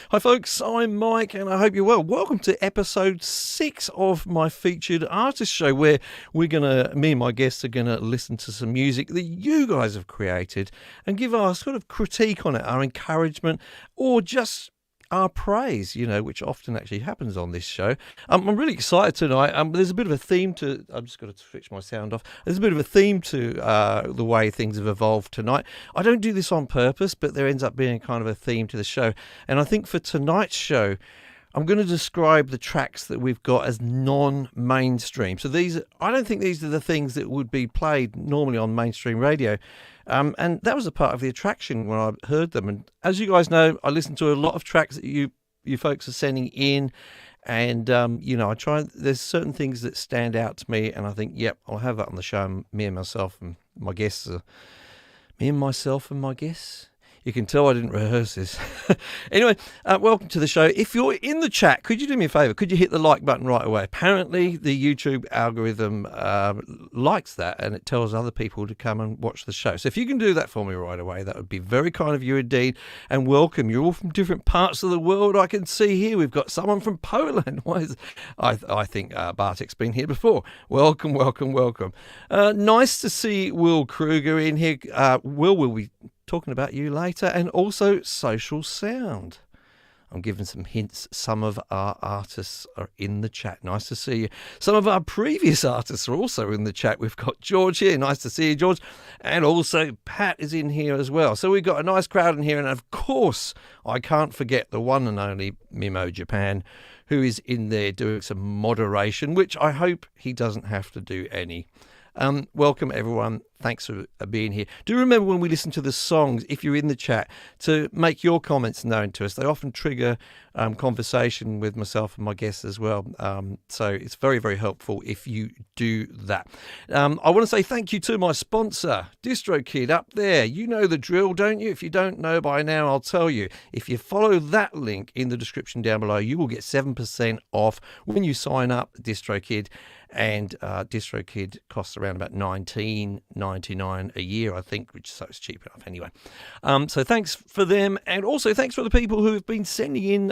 Hi folks, I'm Mike and I hope you're well. Welcome to episode 6 of my featured artist show where me and my guests are gonna listen to some music that you guys have created and give our sort of critique on it, our encouragement or just our praise, which often actually happens on this show. I'm really excited tonight. There's a bit of a theme to. I've just got to switch my sound off. There's a bit of a theme to the way things have evolved tonight. I don't do this on purpose, but there ends up being kind of a theme to the show. And I think for tonight's show, I'm going to describe the tracks that we've got as non-mainstream. So I don't think these are the things that would be played normally on mainstream radio. And that was a part of the attraction when I heard them. And as you guys know, I listen to a lot of tracks that you folks are sending in. And, there's certain things that stand out to me. And I think, yep, I'll have that on the show. And me and myself and my guests. Me and myself and my guests. You can tell I didn't rehearse this. Anyway, welcome to the show. If you're in the chat, could you do me a favour? Could you hit the like button right away? Apparently, the YouTube algorithm likes that and it tells other people to come and watch the show. So if you can do that for me right away, that would be very kind of you indeed. And welcome. You're all from different parts of the world. I can see here we've got someone from Poland. I think Bartek's been here before. Welcome, welcome, welcome. Nice to see Will Krueger in here. Will be talking about you later, and also Social Sound. I'm giving some hints. Some of our artists are in the chat. Nice to see you. Some of our previous artists are also in the chat. We've got George here. Nice to see you, George. And also Pat is in here as well. So we've got a nice crowd in here. And of course, I can't forget the one and only Mimo Japan, who is in there doing some moderation, which I hope he doesn't have to do any. Welcome, everyone. Thanks for being here. Do remember when we listen to the songs, if you're in the chat, to make your comments known to us. They often trigger conversation with myself and my guests as well. So it's very, very helpful if you do that. I want to say thank you to my sponsor, DistroKid, up there. You know the drill, don't you? If you don't know by now, I'll tell you. If you follow that link in the description down below, you will get 7% off when you sign up, DistroKid. And DistroKid costs around about $19.99 a year, I think, which so it's cheap enough anyway. So thanks for them, and also thanks for the people who have been sending in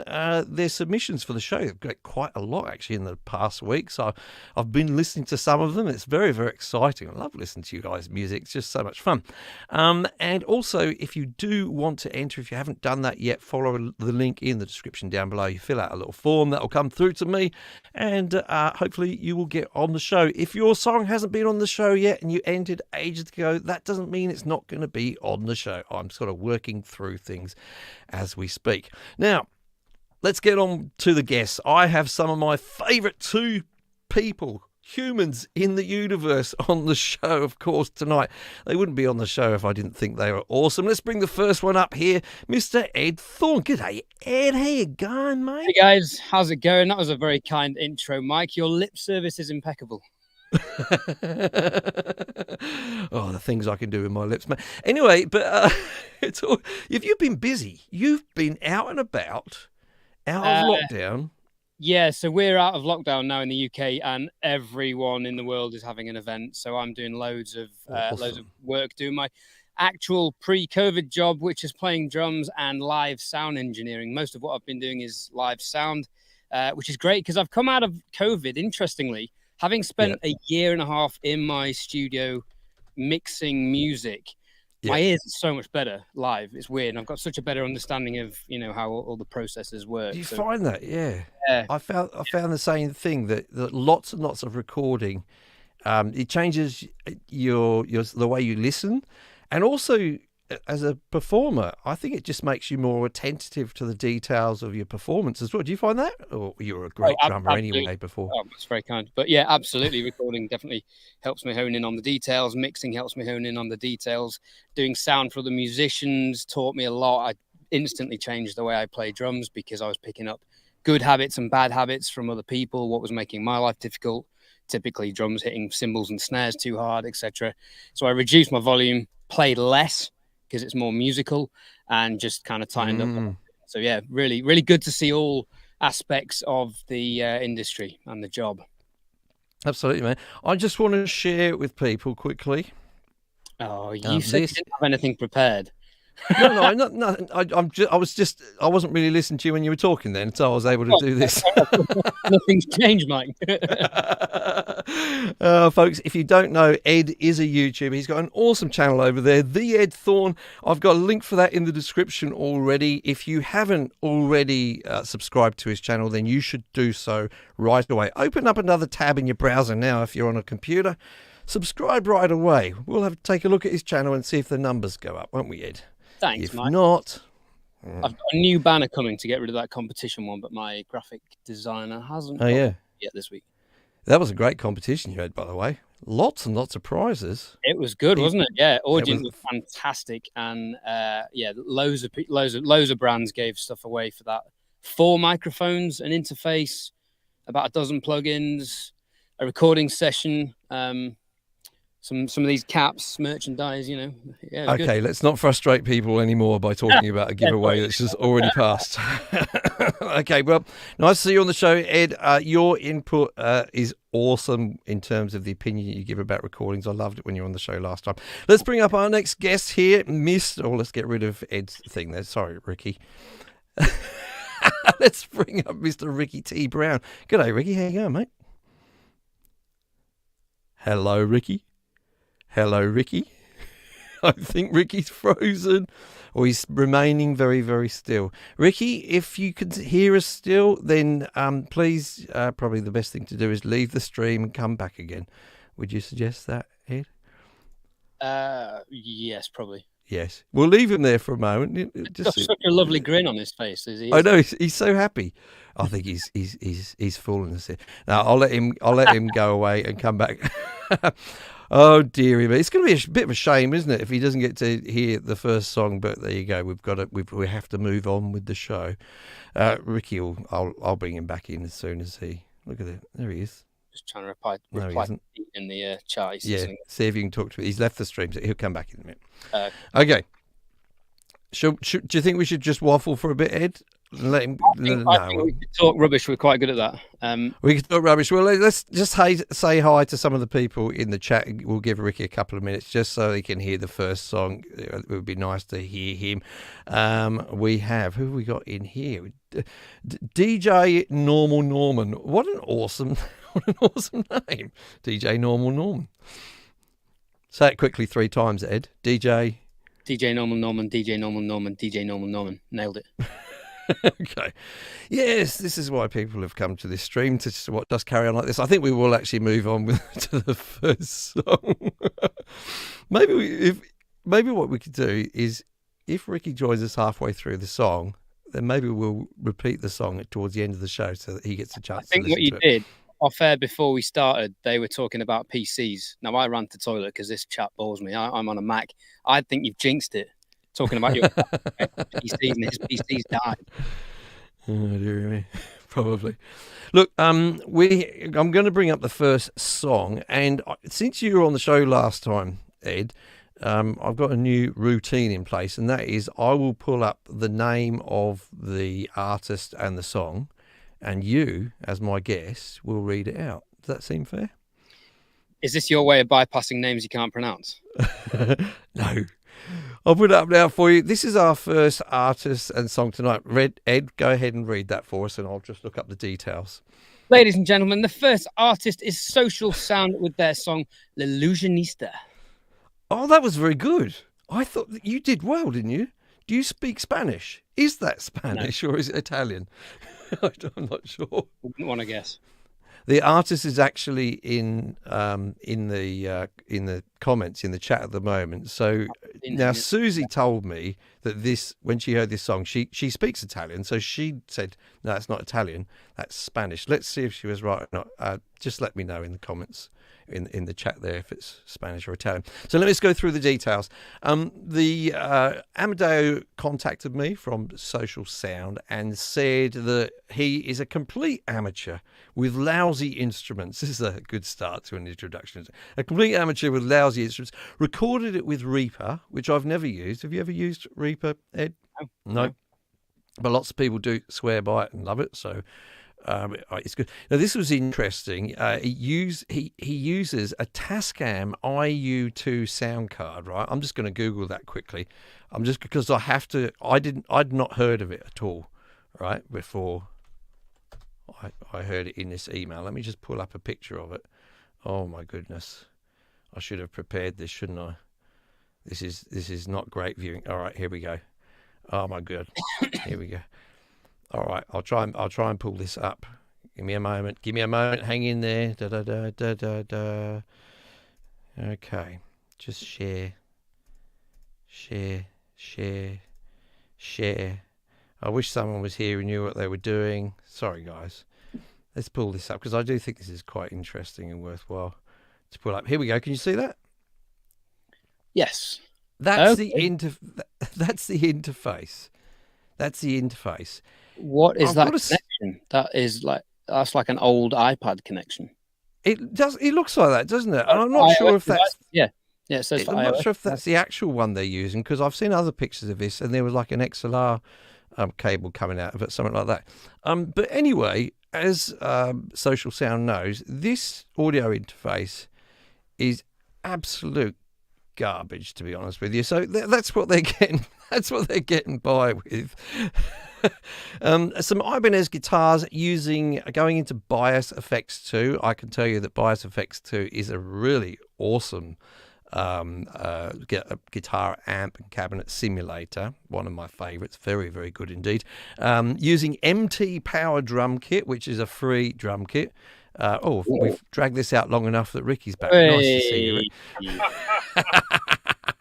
their submissions for the show. I've got quite a lot actually in the past week, so I've been listening to some of them. It's very, very exciting. I love listening to you guys' music. It's just so much fun. And also, if you do want to enter, if you haven't done that yet, follow the link in the description down below. You fill out a little form that will come through to me, and hopefully you will get on the show. If your song hasn't been on the show yet and you entered ages ago, that doesn't mean it's not going to be on the show. I'm sort of working through things as we speak. Now, let's get on to the guests. I have some of my favourite two humans in the universe on the show, of course, tonight. They wouldn't be on the show if I didn't think they were awesome. Let's bring the first one up here, Mr. Ed Thorne. G'day, Ed. How you going, mate? Hey, guys. How's it going? That was a very kind intro, Mike. Your lip service is impeccable. Oh, the things I can do with my lips, mate. Anyway, but if you've been busy, you've been out and about, out of lockdown. Yeah, so we're out of lockdown now in the UK, and everyone in the world is having an event. So I'm doing loads of work, doing my actual pre-COVID job, which is playing drums and live sound engineering. Most of what I've been doing is live sound, which is great because I've come out of COVID, interestingly, having spent a year and a half in my studio mixing music. My ears are so much better live. It's weird. And I've got such a better understanding of, how all the processes work. Do you find that? Yeah. I found the same thing that lots and lots of recording, it changes the way you listen, and also as a performer, I think it just makes you more attentive to the details of your performance as well. Do you find that? Or you were a great drummer anyway before? Oh, that's very kind. But yeah, absolutely. Recording definitely helps me hone in on the details. Mixing helps me hone in on the details. Doing sound for the musicians taught me a lot. I instantly changed the way I play drums because I was picking up good habits and bad habits from other people, what was making my life difficult. Typically drums hitting cymbals and snares too hard, etc. So I reduced my volume, played less, because it's more musical, and just kind of tightened up. So yeah, really, really good to see all aspects of the industry and the job. Absolutely, man. I just want to share it with people quickly. Oh, you said you didn't have anything prepared. I wasn't really listening to you when you were talking then, so I was able to do this. Nothing's changed, Mike. Folks, if you don't know, Ed is a YouTuber. He's got an awesome channel over there, The Ed Thorne. I've got a link for that in the description already. If you haven't already subscribed to his channel, then you should do so right away. Open up another tab in your browser now if you're on a computer. Subscribe right away. We'll have to take a look at his channel and see if the numbers go up, won't we, Ed? Thanks, if Mike. Not... I've got a new banner coming to get rid of that competition one, but my graphic designer hasn't yet this week. That was a great competition you had, by the way. Lots and lots of prizes. It was good, wasn't it? Yeah, audience was fantastic, and loads of brands gave stuff away for that. 4 microphones, an interface, about a dozen plugins, a recording session. Some of these caps, merchandise, Yeah, okay, let's not frustrate people anymore by talking about a giveaway that's just already passed. Okay, well, nice to see you on the show, Ed. Your input is awesome in terms of the opinion you give about recordings. I loved it when you were on the show last time. Let's bring up our next guest here, let's get rid of Ed's thing there. Sorry, Ricky. Let's bring up Mr. Ricky T. Brown. G'day, Ricky. How you going, mate? Hello, Ricky. Hello, Ricky. I think Ricky's frozen, or he's remaining very, very still. Ricky, if you could hear us still, then please, probably the best thing to do is leave the stream and come back again. Would you suggest that, Ed? Yes, probably. Yes. We'll leave him there for a moment. Just such a lovely grin on his face. I know, he's so happy. I think he's fooling us here. Now I'll let him go away and come back. Oh dearie me, it's going to be a bit of a shame, isn't it, if he doesn't get to hear the first song? But there you go. We have to move on with the show. Ricky, I'll bring him back in as soon as he. Look at it. There he is. Just trying to reply in the chat. Yeah, see if you can talk to him. He's left the stream, so he'll come back in a minute. Okay. Do you think we should just waffle for a bit, Ed? Let him. I think we could talk rubbish. We're quite good at that. We could talk rubbish. Well, let's just say hi to some of the people in the chat. We'll give Ricky a couple of minutes just so he can hear the first song. It would be nice to hear him. We have, who have we got in here? DJ Normal Norman. What an awesome name, DJ Normal Norman. Say it quickly 3 times, Ed. DJ Normal Norman, DJ Normal Norman, DJ Normal Norman. Nailed it. Okay. Yes, this is why people have come to this stream to watch us carry on like this. I think we will actually move on to the first song. Maybe what we could do is, if Ricky joins us halfway through the song, then maybe we'll repeat the song towards the end of the show so that he gets a chance. I think what you did off air before we started, they were talking about PCs. Now I ran to the toilet because this chat bores me. I'm on a Mac. I think you've jinxed it. Talking about your PCs, and his PCs died. Oh dear me, probably. Look, I'm going to bring up the first song, and since you were on the show last time, Ed, I've got a new routine in place, and that is I will pull up the name of the artist and the song, and you, as my guest, will read it out. Does that seem fair? Is this your way of bypassing names you can't pronounce? No. I'll put it up now for you. This is our first artist and song tonight. Ed, go ahead and read that for us, and I'll just look up the details. Ladies and gentlemen, the first artist is Social Sound with their song L'Illusionista. Oh, that was very good. I thought that you did well, didn't you? Do you speak Spanish? Is that Spanish or is it Italian? I'm not sure. Wouldn't want to guess. The artist is actually in the comments in the chat at the moment. So now Susie told me that when she heard this song, she speaks Italian, so she said, "No, it's not Italian. That's Spanish." Let's see if she was right or not. Just let me know in the comments in the chat there if it's Spanish or Italian. So let me just go through the details. The Amadeo contacted me from Social Sound and said that he is a complete amateur with lousy instruments. This is a good start to an introduction. A complete amateur with lousy instruments. Recorded it with Reaper, which I've never used. Have you ever used Reaper, Ed? No. But lots of people do swear by it and love it. So It's good. Now, this was interesting. He uses a Tascam IU2 sound card, right? I'm just going to Google that quickly. Because I have to. I'd not heard of it at all, right? Before I heard it in this email. Let me just pull up a picture of it. Oh my goodness, I should have prepared this, shouldn't I? This is not great viewing. All right, here we go. Oh my god, here we go. All right, I'll try and pull this up. Give me a moment. Hang in there. Da da da da da da. Okay, just share. I wish someone was here who knew what they were doing. Sorry, guys. Let's pull this up because I do think this is quite interesting and worthwhile to pull up. Here we go. Can you see that? Yes. That's the interface. That's the interface. What is that connection? That's like an old iPad connection. It does. It looks like that, doesn't it? And I'm not sure if that's. Yeah. It says I'm not sure if that's the actual one they're using because I've seen other pictures of this and there was like an XLR cable coming out of it, something like that. But anyway, as Social Sound knows, this audio interface is absolute garbage, to be honest with you. So that's what they're getting. That's what they're getting by with. Some Ibanez guitars going into Bias Effects 2. I can tell you that Bias Effects 2 is a really awesome guitar amp and cabinet simulator. One of my favorites. Very, very good indeed. Using MT Power Drum Kit, which is a free drum kit. We've dragged this out long enough that Ricky's back. Hey. Nice to see you, Rick.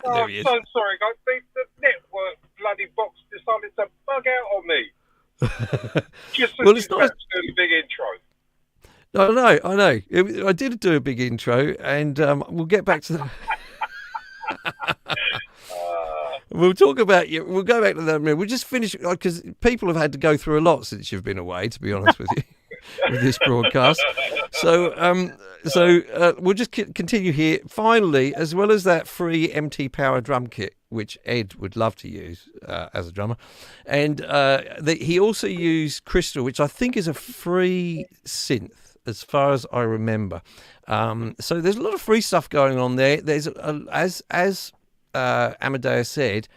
I'm so sorry, guys. The network bloody box decided to bug out on me. Just well, it's nice. Doing a big intro. I know. I did do a big intro, and we'll get back to that. We'll talk about you. We'll go back to that. We'll just finish because people have had to go through a lot since you've been away. To be honest with you, with this broadcast. So we'll just continue here. Finally, as well as that free MT Power drum kit, which Ed would love to use as a drummer, and he also used Crystal, which I think is a free synth, as far as I remember. So there's a lot of free stuff going on there. There's as Amadeus said,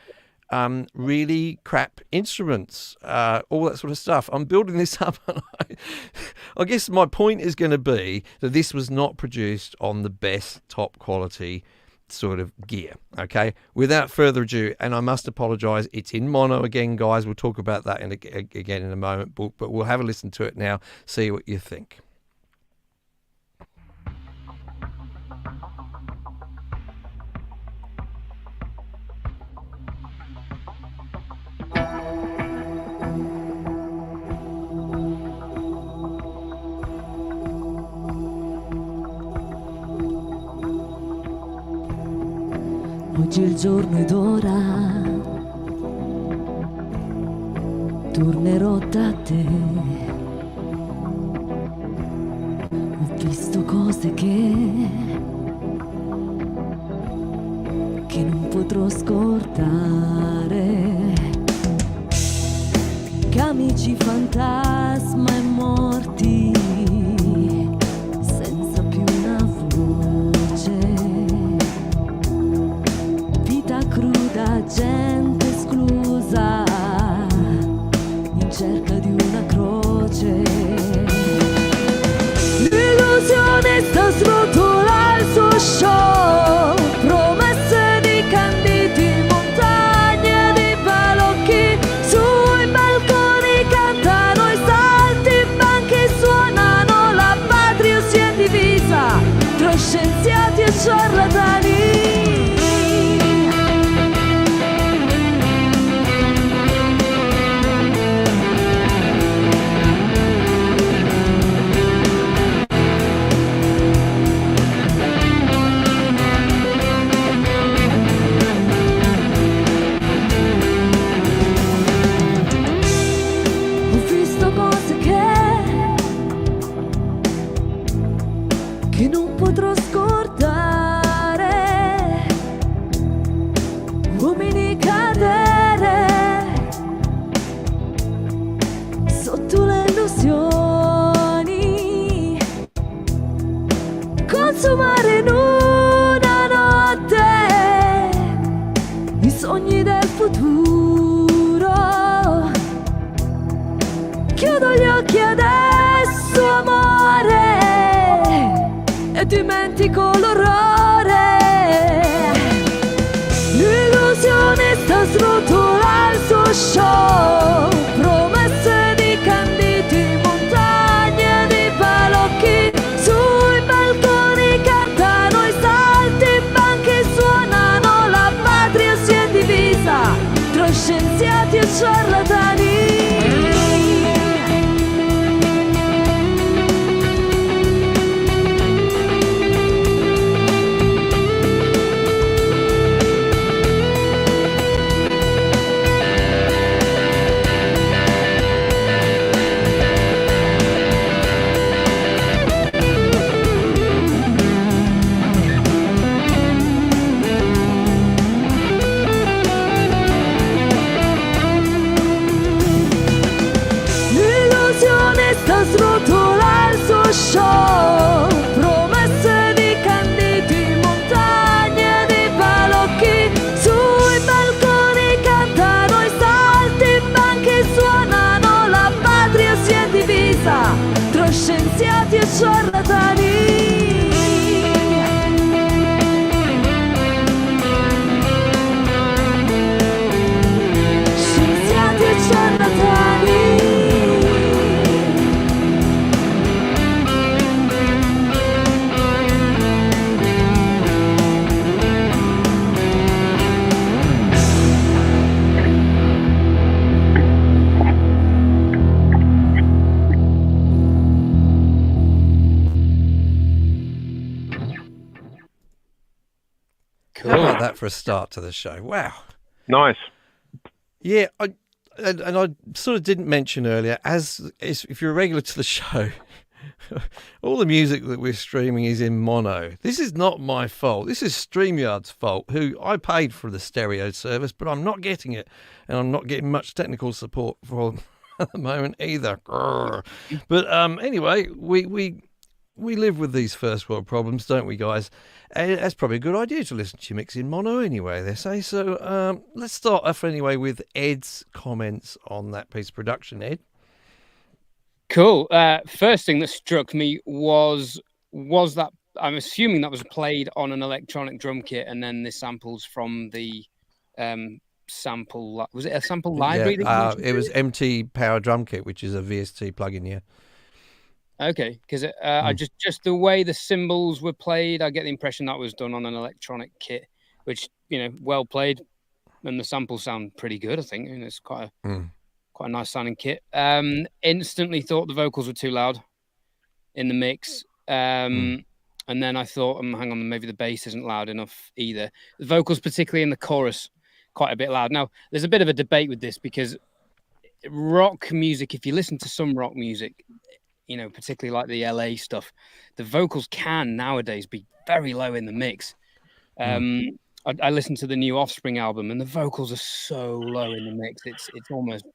really crap instruments, all that sort of stuff. I'm building this up, and I guess my point is going to be that this was not produced on the best top quality sort of gear. Okay, without further ado, and I must apologise, it's in mono again, guys. We'll talk about that again in a moment, but we'll have a listen to it now, see what you think. Oggi il giorno ed ora tornerò da te. Ho visto cose che non potrò scordare, che amici fantasma e morti senza più una voce, vita cruda, gente esclusa in cerca di una croce. L'illusione sta srotolando il suo show, promesse di canditi, montagne di balocchi, sui balconi cantano i salti, i banchi suonano, la patria si è divisa tra scienziati e ciarlatani. Che non potrò scordare, uomini cadere sotto le illusioni. scienziati e ciarlatani. Scienziati e ciarlatani. How about that for a start to the show? Wow. Nice. Yeah, I sort of didn't mention earlier, as if you're a regular to the show, all the music that we're streaming is in mono. This is not my fault. This is StreamYard's fault, who I paid for the stereo service, but I'm not getting it, and I'm not getting much technical support from at the moment either. Grrr. But anyway, we live with these first world problems, don't we, guys? And that's probably a good idea to listen to your mix in mono anyway, they say. So let's start off anyway with Ed's comments on that piece of production, Ed. Cool. First thing that struck me was that, I'm assuming that was played on an electronic drum kit, and then the samples from the sample, was it a sample library? Yeah, it was MT Power Drum Kit, which is a VST plugin, yeah. Okay, because I just the way the cymbals were played, I get the impression that was done on an electronic kit, which, you know, well played, and the samples sound pretty good. I think, and it's quite a nice sounding kit. Instantly thought the vocals were too loud in the mix, and then I thought, hang on, maybe the bass isn't loud enough either. The vocals, particularly in the chorus, quite a bit loud. Now, there's a bit of a debate with this because rock music, if you listen to some rock music, you know, particularly like the LA stuff, the vocals can nowadays be very low in the mix. I listened to the new Offspring album, and the vocals are so low in the mix. It's almost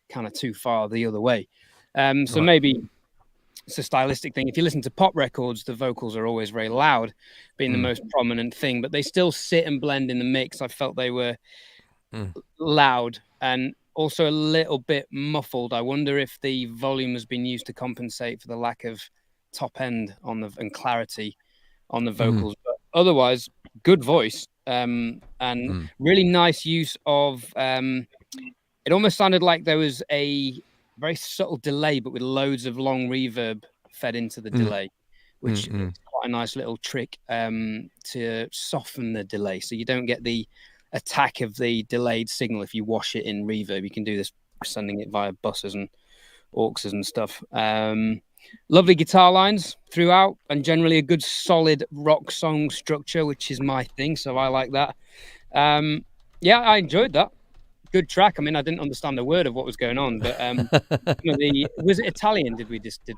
kind of too far the other way. So maybe it's a stylistic thing. If you listen to pop records, the vocals are always very loud, being the most prominent thing, but they still sit and blend in the mix. I felt they were loud and also a little bit muffled. I wonder if the volume has been used to compensate for the lack of top end and clarity on the vocals. But otherwise, good voice, and really nice use of. It almost sounded like there was a very subtle delay, but with loads of long reverb fed into the delay, which is quite a nice little trick to soften the delay, so you don't get the attack of the delayed signal. If you wash it in reverb, you can do this sending it via buses and auxes and stuff. Lovely guitar lines throughout, and generally a good solid rock song structure, which is my thing, so I like that. Yeah, I enjoyed that. Good track. I mean, I didn't understand a word of what was going on, but was it Italian? Did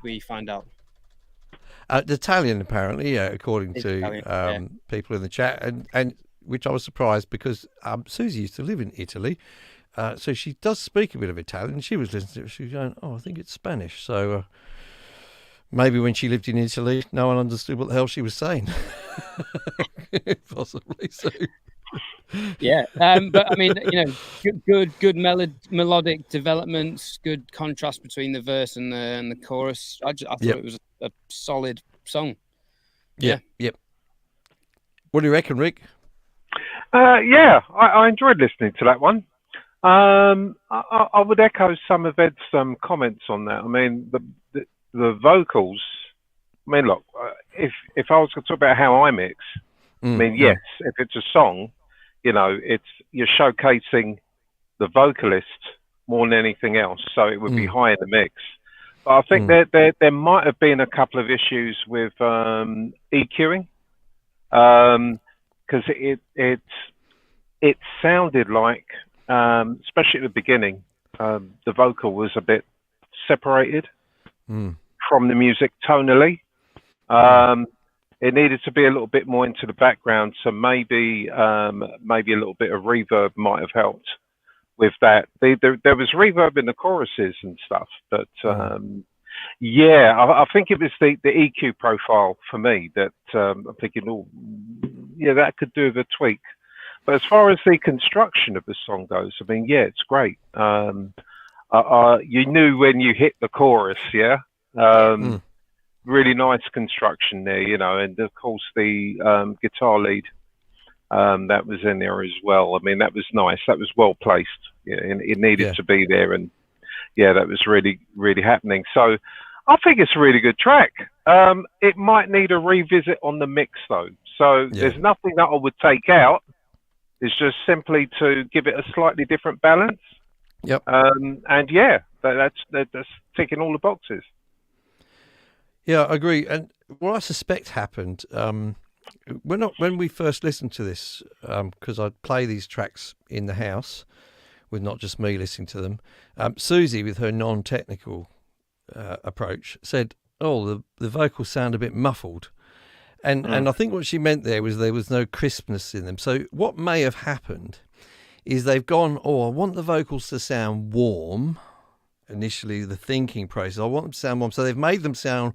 we find out? Italian, apparently, yeah, according It's to Italian, people in the chat, and which I was surprised because Susie used to live in Italy, so she does speak a bit of Italian. She was listening to it, she was going, "Oh, I think it's Spanish." So maybe when she lived in Italy, no one understood what the hell she was saying. Possibly so. Yeah, but I mean, you know, good melodic developments, good contrast between the verse and the chorus. I thought it was a solid song. Yep. What do you reckon, Rick? Yeah, I enjoyed listening to that one. I would echo some of Ed's comments on that. I mean, the vocals. I mean, look, if I was to talk about how I mix, I mean, yes, if it's a song, you know, you're showcasing the vocalist more than anything else, so it would be high in the mix. But I think there might have been a couple of issues with EQing, because it sounded like, especially at the beginning, the vocal was a bit separated from the music tonally. It needed to be a little bit more into the background, so maybe a little bit of reverb might have helped with that. There was reverb in the choruses and stuff, but yeah, I think it was the EQ profile for me that I'm thinking, oh, yeah, that could do with a tweak. But as far as the construction of the song goes, I mean, yeah, it's great. You knew when you hit the chorus, yeah. really nice construction there, you know, and of course the guitar lead that was in there as well. I mean, that was nice. That was well placed. Yeah, it needed to be there, and yeah, that was really, really happening. So I think it's a really good track. It might need a revisit on the mix though. So there's nothing that I would take out. It's just simply to give it a slightly different balance. Yep. And yeah, that's ticking all the boxes. Yeah, I agree. And what I suspect happened when we first listened to this, because I'd play these tracks in the house with not just me listening to them. Susie, with her non-technical approach, said, "Oh, the vocals sound a bit muffled." And I think what she meant there was no crispness in them. So what may have happened is they've gone, I want the vocals to sound warm. Initially, the thinking process, I want them to sound warm. So they've made them sound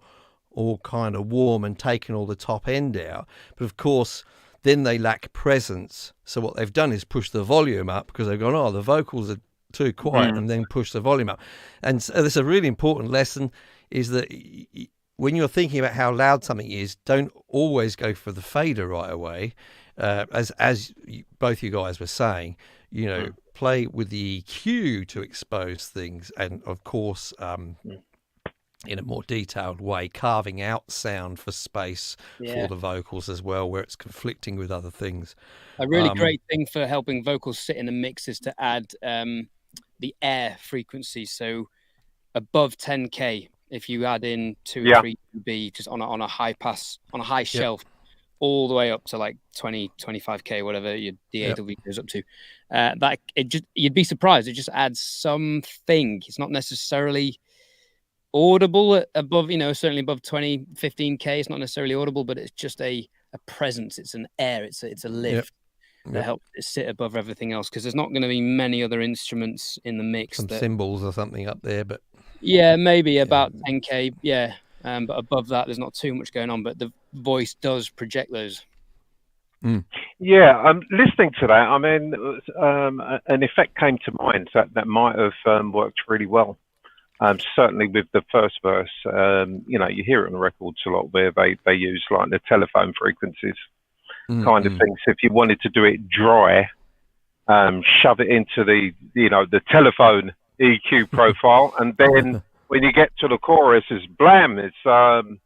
all kind of warm and taken all the top end out. But of course, then they lack presence. So what they've done is push the volume up because they've gone, the vocals are too quiet, and then push the volume up. And so this is a really important lesson, is that when you're thinking about how loud something is, don't always go for the fader right away. As both you guys were saying, you know, play with the EQ to expose things, and of course, in a more detailed way, carving out sound for space for the vocals as well, where it's conflicting with other things. A really great thing for helping vocals sit in a mix is to add the air frequency. So above 10K, if you add in 2 or 3 dB just on a high pass, on a high shelf, all the way up to like 20, 25K, whatever your DAW goes up to, you'd be surprised. It just adds something. It's not necessarily audible above, certainly above 20, 15K. It's not necessarily audible, but it's just a presence. It's an air. It's a lift that helps it sit above everything else, because there's not going to be many other instruments in the mix. Some cymbals or something up there, but maybe about 10K. But above that, there's not too much going on. But the voice does project those. Yeah, listening to that, I mean, an effect came to mind that might have worked really well. Certainly with the first verse, you hear it on the records a lot where they use like the telephone frequencies kind of thing. So if you wanted to do it dry, shove it into the telephone EQ profile, and then when you get to the chorus, it's blam. It's kind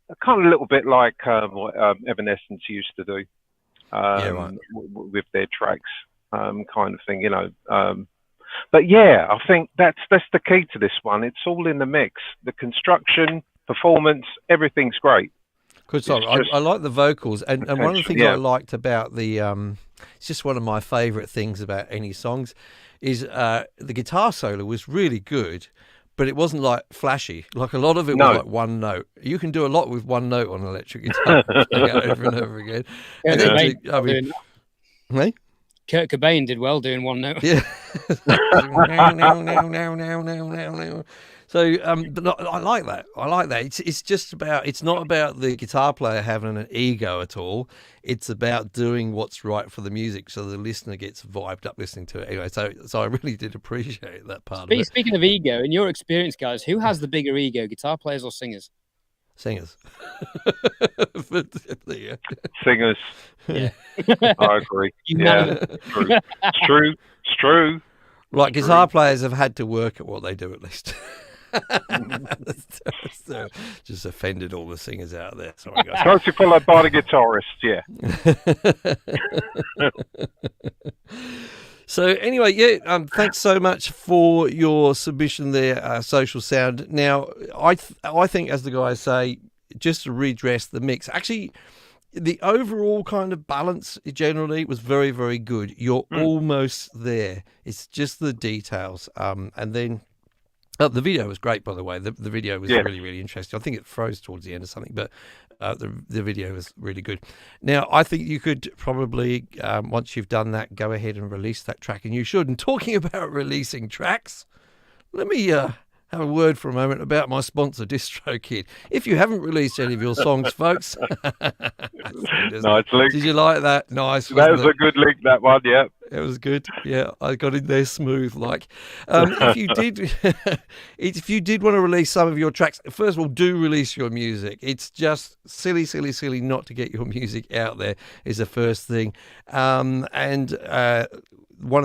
of a little bit like what Evanescence used to do with their tracks, kind of thing, But yeah, I think that's the key to this one. It's all in the mix. The construction, performance, everything's great. Good song. I like the vocals, and one of the things I liked about the it's just one of my favourite things about any songs is the guitar solo was really good, but it wasn't like flashy. Like a lot of it was like one note. You can do a lot with one note on an electric guitar over and over again. And then, Kurt Cobain did well doing one note. Yeah. So, but I like that. I like that. It's just about. It's not about the guitar player having an ego at all. It's about doing what's right for the music, so the listener gets vibed up listening to it. Anyway, so I really did appreciate that part of it. Speaking of ego, in your experience, guys, who has the bigger ego, guitar players or singers? Singers. Singers. Yeah. I agree. It's true. It's true. Like guitar players have had to work at what they do, at least. So, just offended all the singers out there. Sorry, guys. Mostly followed by the guitarist, So anyway, thanks so much for your submission there, Social Sound. Now, I think, as the guys say, just to redress the mix, actually, the overall kind of balance generally was very, very good. You're almost there. It's just the details. And then the video was great, by the way. The video was really, really interesting. I think it froze towards the end or something, but the video was really good. Now, I think you could probably, once you've done that, go ahead and release that track, and you should. And talking about releasing tracks, let me have a word for a moment about my sponsor, DistroKid. If you haven't released any of your songs, folks, Nice link. Did you like that? Nice. That was a good link, that one, yeah. It was good. Yeah, I got in there smooth. Like, if you did, if you did want to release some of your tracks, first of all, do release your music. It's just silly not to get your music out there is the first thing. One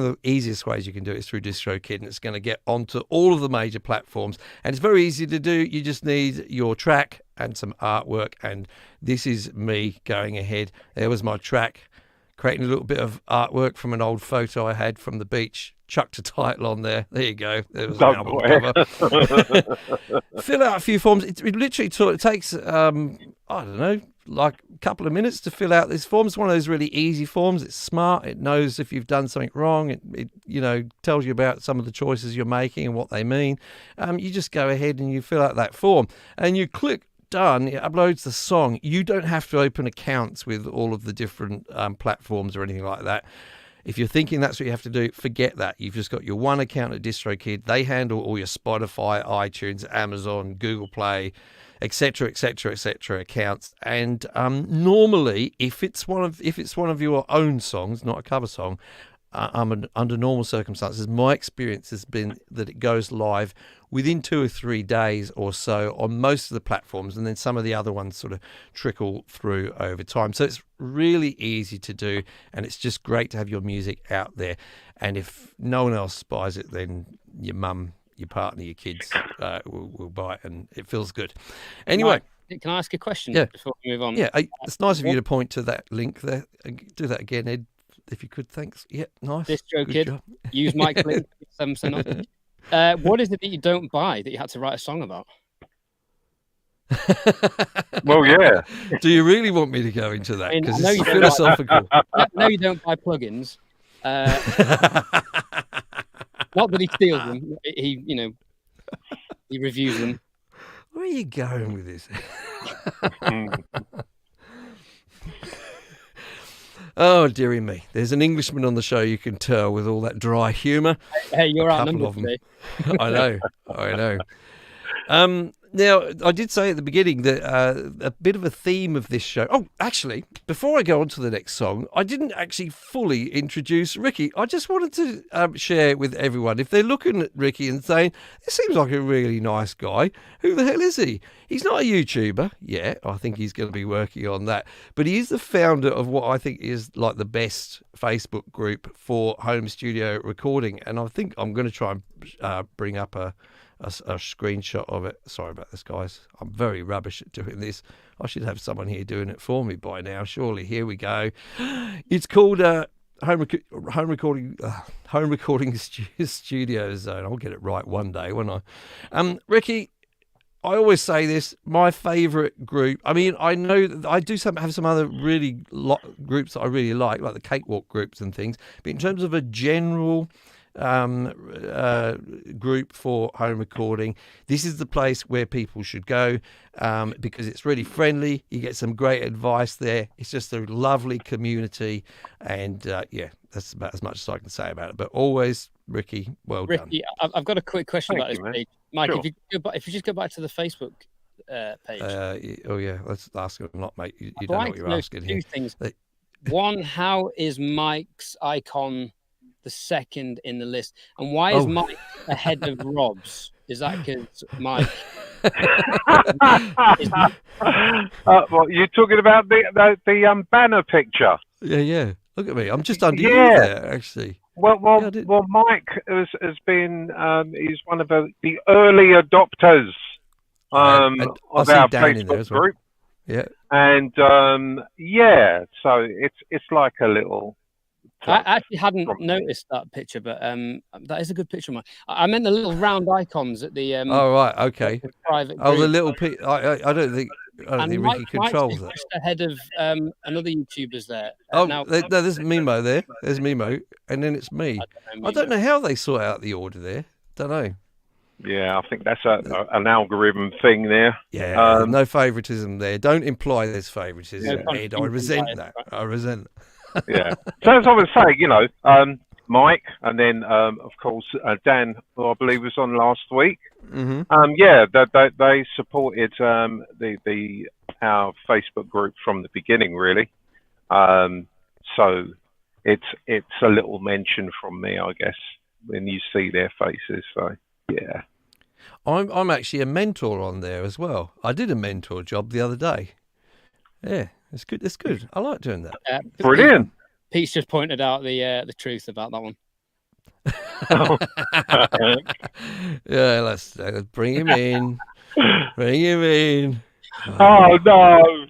of the easiest ways you can do it is through DistroKid, and it's going to get onto all of the major platforms. And it's very easy to do. You just need your track and some artwork. And this is me going ahead. There was my track, creating a little bit of artwork from an old photo I had from the beach. Chucked a title on there. There you go. There was an album cover. Fill out a few forms. It literally takes, I don't know, like a couple of minutes to fill out this form. It's one of those really easy forms. It's smart. It knows if you've done something wrong. It tells you about some of the choices you're making and what they mean. You just go ahead and you fill out that form and you click done. It uploads the song. You don't have to open accounts with all of the different platforms or anything like that. If you're thinking that's what you have to do, forget that. You've just got your one account at DistroKid. They handle all your Spotify, iTunes, Amazon, Google Play, etc., accounts. And normally, if it's one of your own songs, not a cover song, under normal circumstances, my experience has been that it goes live within 2 or 3 days or so on most of the platforms, and then some of the other ones sort of trickle through over time. So it's really easy to do, and it's just great to have your music out there. And if no one else buys it, then your mum, your partner, your kids will buy it, and it feels good. Anyway. Mike, can I ask a question before we move on? Yeah, it's nice of you to point to that link there. Do that again, Ed, if you could. Thanks. Yeah, nice. DistroKid. Use Mike's link. 7% off. What is it that you don't buy that you had to write a song about? Well, yeah. Do you really want me to go into that? Because it's philosophical. No, you don't buy plugins. Not that he steals them. He reviews them. Where are you going with this? Oh, dearie me. There's an Englishman on the show, you can tell, with all that dry humour. Hey, you're outnumbered today. I know. Now, I did say at the beginning that a bit of a theme of this show... Oh, actually, before I go on to the next song, I didn't actually fully introduce Ricky. I just wanted to share with everyone, if they're looking at Ricky and saying, this seems like a really nice guy, who the hell is he? He's not a YouTuber yet. I think he's going to be working on that. But he is the founder of what I think is like the best Facebook group for home studio recording. And I think I'm going to try and bring up a screenshot of it. Sorry about this, guys. I'm very rubbish at doing this. I should have someone here doing it for me by now. Surely. Here we go. It's called Home Recording Studio Zone. I'll get it right one day, won't I? Ricky, I always say this. My favourite group. I mean, I know that I do have some other really groups that I really like the cakewalk groups and things. But in terms of a general group for home recording, this is the place where people should go because it's really friendly. You get some great advice there. It's just a lovely community, and that's about as much as I can say about it. But always, Ricky, well done. Ricky, I've got a quick question about this page, Mike. Sure. If you just go back to the Facebook page. Let's ask it. Not, mate. You don't know what you're asking here. Two things. One, how is Mike's icon the second in the list, and why is Mike ahead of Rob's? Is that because Mike? What you're talking about the banner picture? Yeah. Look at me. I'm just under you there, actually. Well, Mike has been. He's one of the early adopters of our Facebook group. Yeah, and so it's like a little. I actually hadn't noticed that picture, but that is a good picture, Mike. I meant the little round icons at the. Oh right, okay. The private. Oh, the little. I don't think Ricky controls that. Mike's ahead of another YouTubers there. There's Mimo there. There's Mimo, and then it's me. I don't know how they sort out the order there. Don't know. Yeah, I think that's an algorithm thing there. Yeah, no favoritism there. Don't imply there's favoritism, Ed. I resent that. I resent that. Yeah. So as I was saying, Mike, and then of course Dan, who I believe was on last week. Mm-hmm. Yeah, they supported our Facebook group from the beginning, really. So it's a little mention from me, I guess, when you see their faces. So yeah, I'm actually a mentor on there as well. I did a mentor job the other day. Yeah, it's good. It's good. I like doing that. brilliant. Pete's just pointed out the truth about that one. Yeah, let's bring him in. Bring him in. Oh no!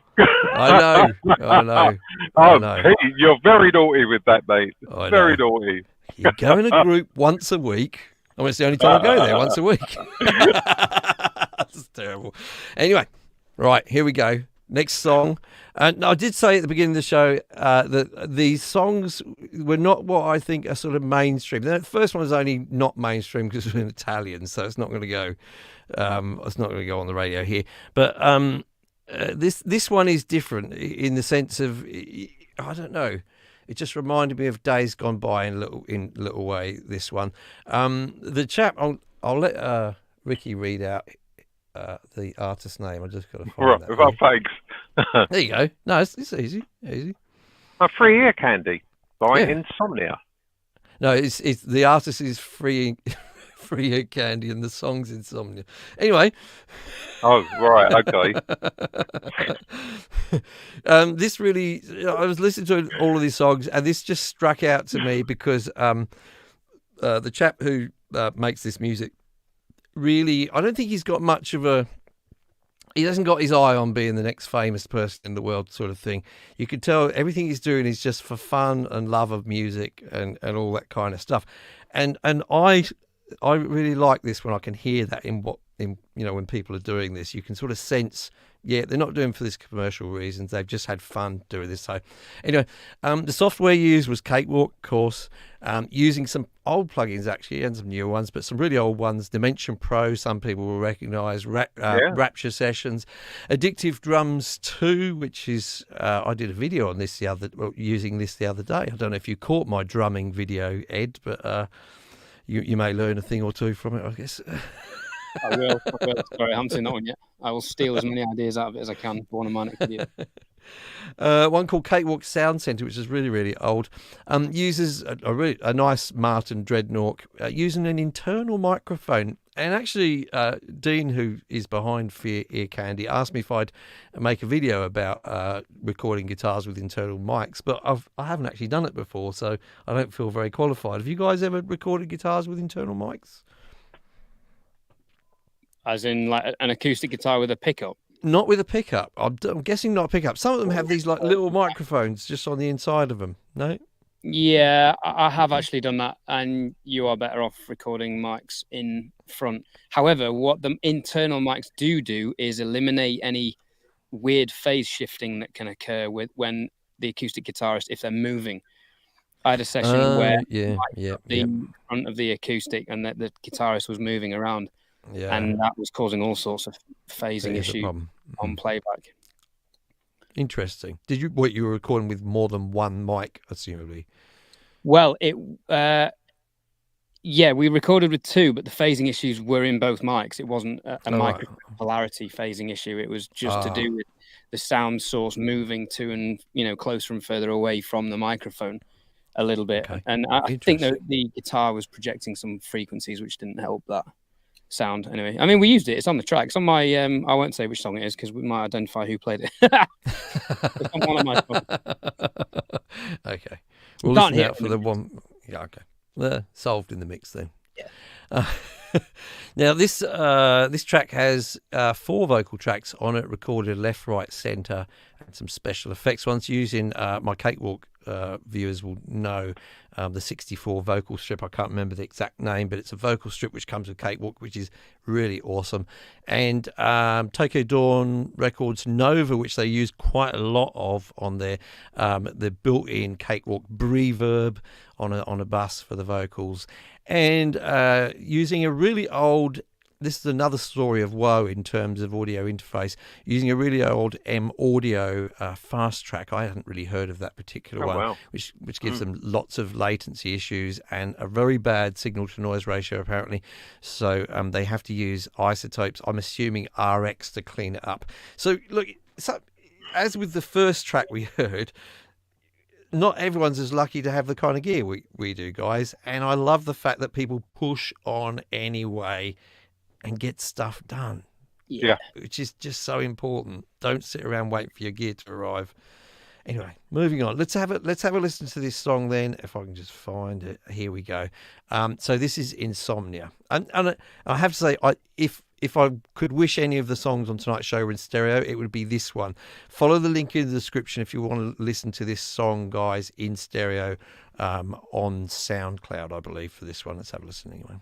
I know. Pete, you're very naughty with that, mate. I Very know. naughty. You go in a group once a week. I mean, it's the only time I go there, once a week. That's terrible. Anyway, right, here we go. Next song. And I did say at the beginning of the show that these songs were not what I think are sort of mainstream. The first one is only not mainstream because it's in Italian, so it's not going to go. It's not going to go on the radio here. But this one is different in the sense of, I don't know. It just reminded me of days gone by in a little way. This one, the chap. I'll let Ricky read out the artist's name. I just got to find that. Well, thanks. There you go. No, it's easy. Easy. A free ear candy by Insomnia. No, it's the artist is free ear candy and the song's Insomnia. Anyway. Oh right, okay. This really, I was listening to all of these songs, and this just struck out to me because the chap who makes this music really, I don't think he's got much of a. He hasn't got his eye on being the next famous person in the world, sort of thing. You could tell everything he's doing is just for fun and love of music and all that kind of stuff. And I really like this when I can hear that when people are doing this. You can sort of sense, yeah, they're not doing it for this commercial reasons. They've just had fun doing this. So anyway, the software used was Cakewalk, of course, using some old plugins actually and some newer ones, but some really old ones. Dimension Pro, some people will recognise. Rapture Sessions, Addictive Drums 2, which is I did a video on this using this the other day. I don't know if you caught my drumming video, Ed, but you may learn a thing or two from it, I guess. I will. Sorry, I haven't seen that one yet. I will steal as many ideas out of it as I can for one of my next videos. One called Cakewalk Sound Center, which is really, really old, uses a nice Martin Dreadnought using an internal microphone. And actually, Dean, who is behind Free Ear Candy, asked me if I'd make a video about recording guitars with internal mics, but I haven't actually done it before, so I don't feel very qualified. Have you guys ever recorded guitars with internal mics? As in, like an acoustic guitar with a pickup? Not with a pickup. I'm guessing not a pickup. Some of them have these like little microphones just on the inside of them. No? Yeah, I have actually done that, and you are better off recording mics in front. However, what the internal mics do is eliminate any weird phase shifting that can occur when the acoustic guitarist, if they're moving. I had a session where the front of the acoustic and the guitarist was moving around. Yeah. And that was causing all sorts of phasing issues on playback. Interesting. Did you were recording with more than one mic, assumably? Well, we recorded with two, but the phasing issues were in both mics. It wasn't a microphone polarity phasing issue. It was just to do with the sound source moving to and closer and further away from the microphone a little bit. Okay. And I think that the guitar was projecting some frequencies which didn't help that sound. Anyway, I mean, we used it. It's on the track. It's on my I won't say which song it is because we might identify who played it. It's on one of my songs. Okay, we'll listen out for the one. Yeah, okay. Solved in the mix then. Yeah. Now this track has 4 vocal tracks on it, recorded left, right, centre, and some special effects. Once using my Cakewalk viewers will know the 64 vocal strip. I can't remember the exact name, but it's a vocal strip which comes with Cakewalk, which is really awesome. And Tokyo Dawn Records Nova, which they use quite a lot of on their the built-in Cakewalk reverb on a bus for the vocals, and using a really old this is another story of woe in terms of audio interface, using a really old M Audio fast track. I hadn't really heard of that particular one, wow. which gives them lots of latency issues and a very bad signal to noise ratio apparently. So they have to use isotopes, I'm assuming RX, to clean it up. So look, as with the first track we heard, not everyone's as lucky to have the kind of gear we do, guys. And I love the fact that people push on anyway and get stuff done. Yeah. Which is just so important. Don't sit around waiting for your gear to arrive. Anyway, moving on. Let's have a listen to this song then, if I can just find it. Here we go. So this is Insomnia. And I have to say, if I could wish any of the songs on tonight's show were in stereo, it would be this one. Follow the link in the description if you want to listen to this song, guys, in stereo on SoundCloud, I believe, for this one. Let's have a listen anyway.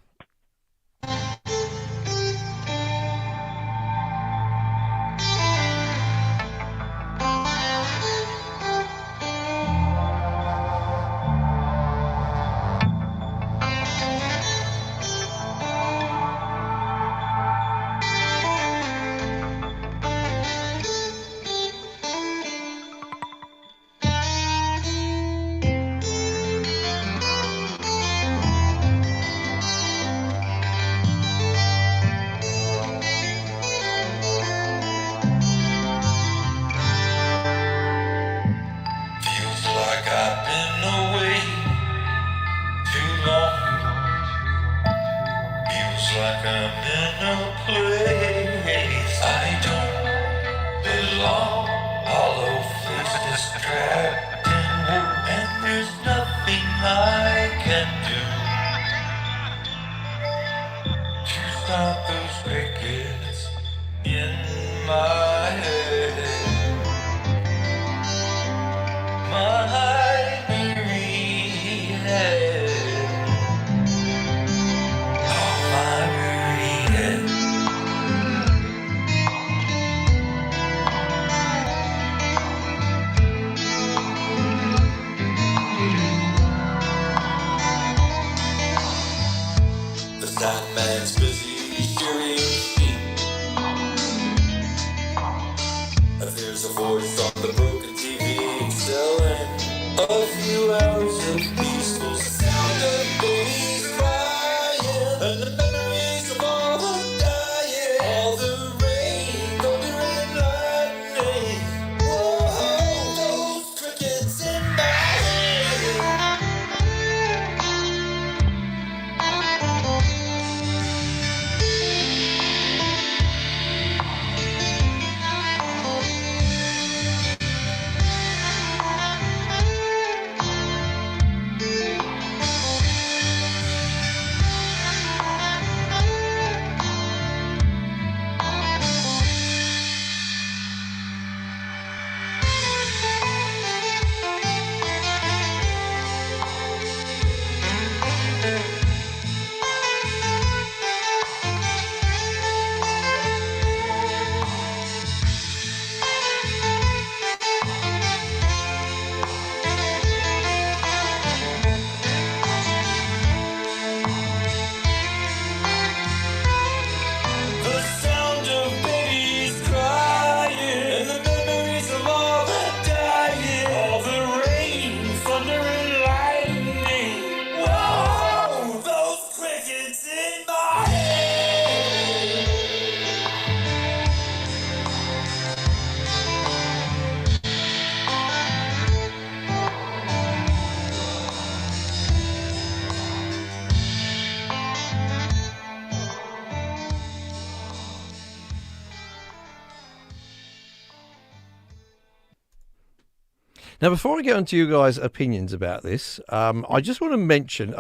Now, before I get on to you guys' opinions about this, I just want to mention,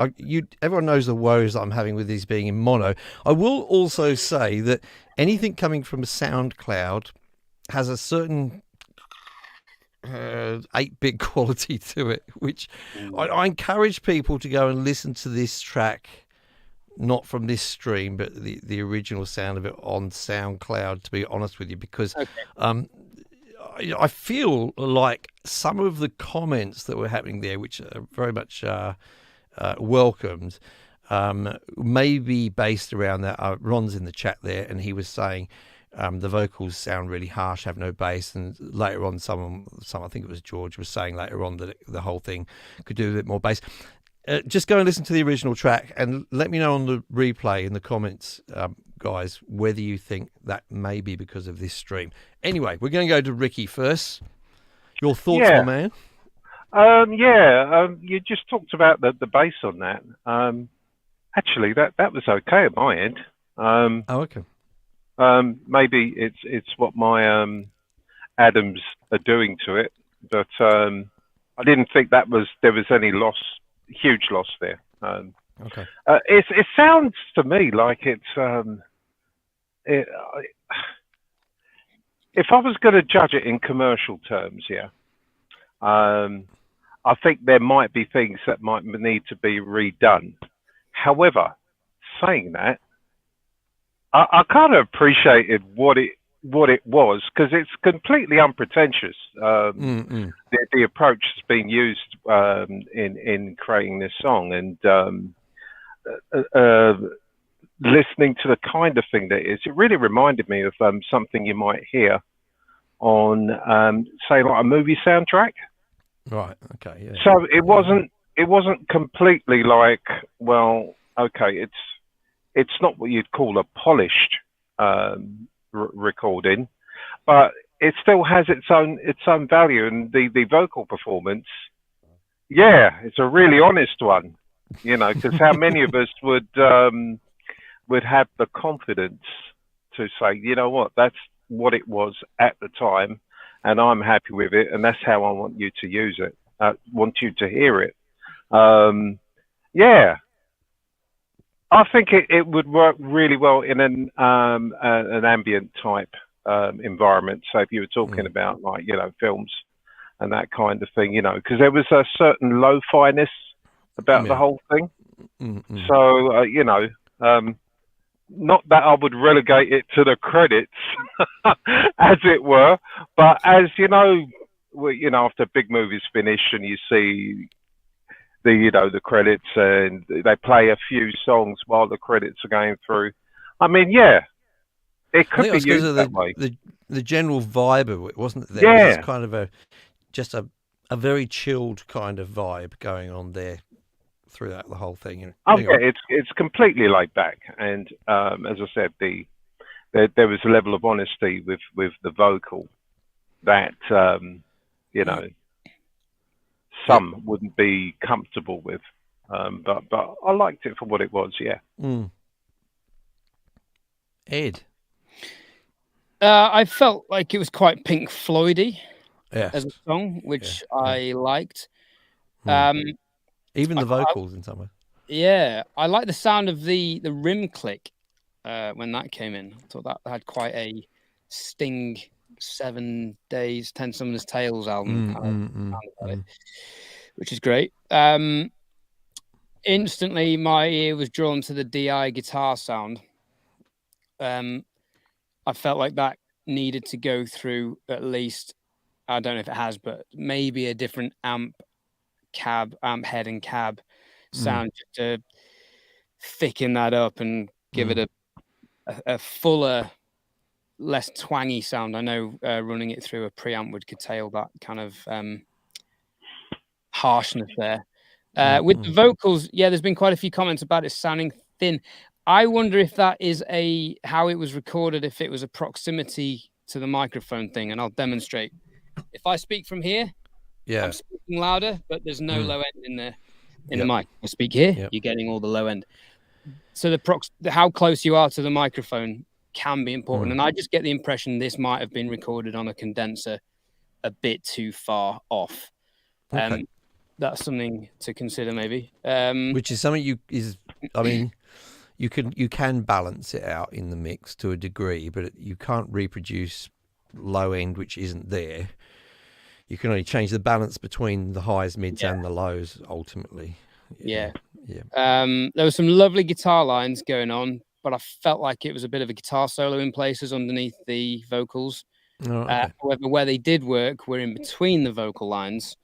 everyone knows the woes that I'm having with these being in mono. I will also say that anything coming from SoundCloud has a certain 8-bit quality to it, which I encourage people to go and listen to this track, not from this stream, but the original sound of it on SoundCloud, to be honest with you, because I feel like some of the comments that were happening there, which are very much welcomed, maybe based around that. Ron's in the chat there, and he was saying the vocals sound really harsh, have no bass, and later on, some I think it was George was saying later on that the whole thing could do a bit more bass. Just go and listen to the original track and let me know on the replay in the comments, guys, whether you think that may be because of this stream. Anyway, we're going to go to Ricky first. Your thoughts, my man? You just talked about the bass on that. Actually, that was okay at my end. Okay. Maybe it's what my Adams are doing to it, but I didn't think there was any huge loss there. Okay. It sounds to me like it's if I was going to judge it in commercial terms, I think there might be things that might need to be redone. However, saying that, I kind of appreciated what it was, because it's completely unpretentious. The approach that's being used in creating this song, and listening to the kind of thing that it really reminded me of something you might hear on, say, like a movie soundtrack. Right. Okay. Yeah. So it wasn't completely like, well, okay, it's not what you'd call a polished recording, but it still has its own value, and the vocal performance, it's a really honest one, because how many of us would have the confidence to say, you know what, that's what it was at the time, and I'm happy with it, and that's how I want you to use it. Want you to hear it. I think it would work really well in an ambient type environment. So if you were talking about, like, films and that kind of thing, because there was a certain lo-fi-ness about the whole thing. So, not that I would relegate it to the credits, as it were, but as after big movies finish and you see the credits and they play a few songs while the credits are going through. I mean, it could be used that way. The general vibe of it, wasn't there? Yeah. It was kind of just a very chilled kind of vibe going on there throughout the whole thing. It's completely laid back, and as I said, there was a level of honesty with the vocal that some wouldn't be comfortable with, but I liked it for what it was. Ed, I felt like it was quite Pink Floydy as a song, which I liked. Even the vocals in some way. Yeah, I like the sound of the rim click when that came in. I thought that had quite a Sting 7 Days, 10 Summers Tales album, which is great. Instantly, my ear was drawn to the DI guitar sound. I felt like that needed to go through at least, I don't know if it has, but maybe a different amp head and cab sound to thicken that up and give it a fuller, less twangy sound. I know running it through a preamp would curtail that kind of harshness there. With the vocals, there's been quite a few comments about it sounding thin. I wonder if that is how it was recorded, if it was a proximity to the microphone thing, and I'll demonstrate. If I speak from here, I'm speaking louder, but there's no low end in the mic. I speak here, you're getting all the low end. So how close you are to the microphone can be important. And I just get the impression this might have been recorded on a condenser a bit too far off. That's something to consider, maybe. Which is something you can balance it out in the mix to a degree, but you can't reproduce low end which isn't there. You can only change the balance between the highs, mids, and the lows ultimately. There were some lovely guitar lines going on, but I felt like it was a bit of a guitar solo in places underneath the vocals. However, where they did work were in between the vocal lines,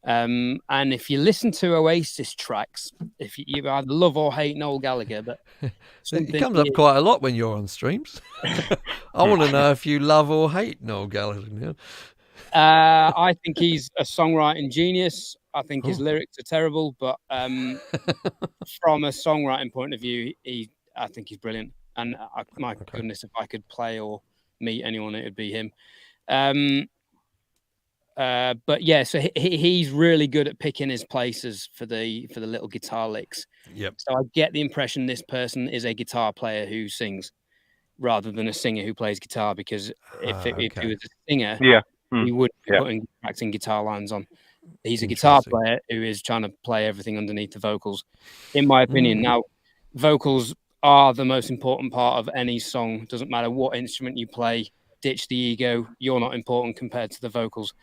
And if you listen to Oasis tracks, if you either love or hate Noel Gallagher, but it comes up quite a lot when you're on streams. I want to know if you love or hate Noel Gallagher. I think he's a songwriting genius. I think his lyrics are terrible, but from a songwriting point of view, I think he's brilliant. And my goodness, if I could play or meet anyone, it would be him. But yeah, so he's really good at picking his places for the little guitar licks. Yep. So I get the impression this person is a guitar player who sings rather than a singer who plays guitar, because if he was a singer, he would be putting practicing guitar lines on. He's a guitar player who is trying to play everything underneath the vocals, in my opinion. Now, vocals are the most important part of any song. Doesn't matter what instrument you play. Ditch the ego. You're not important compared to the vocals,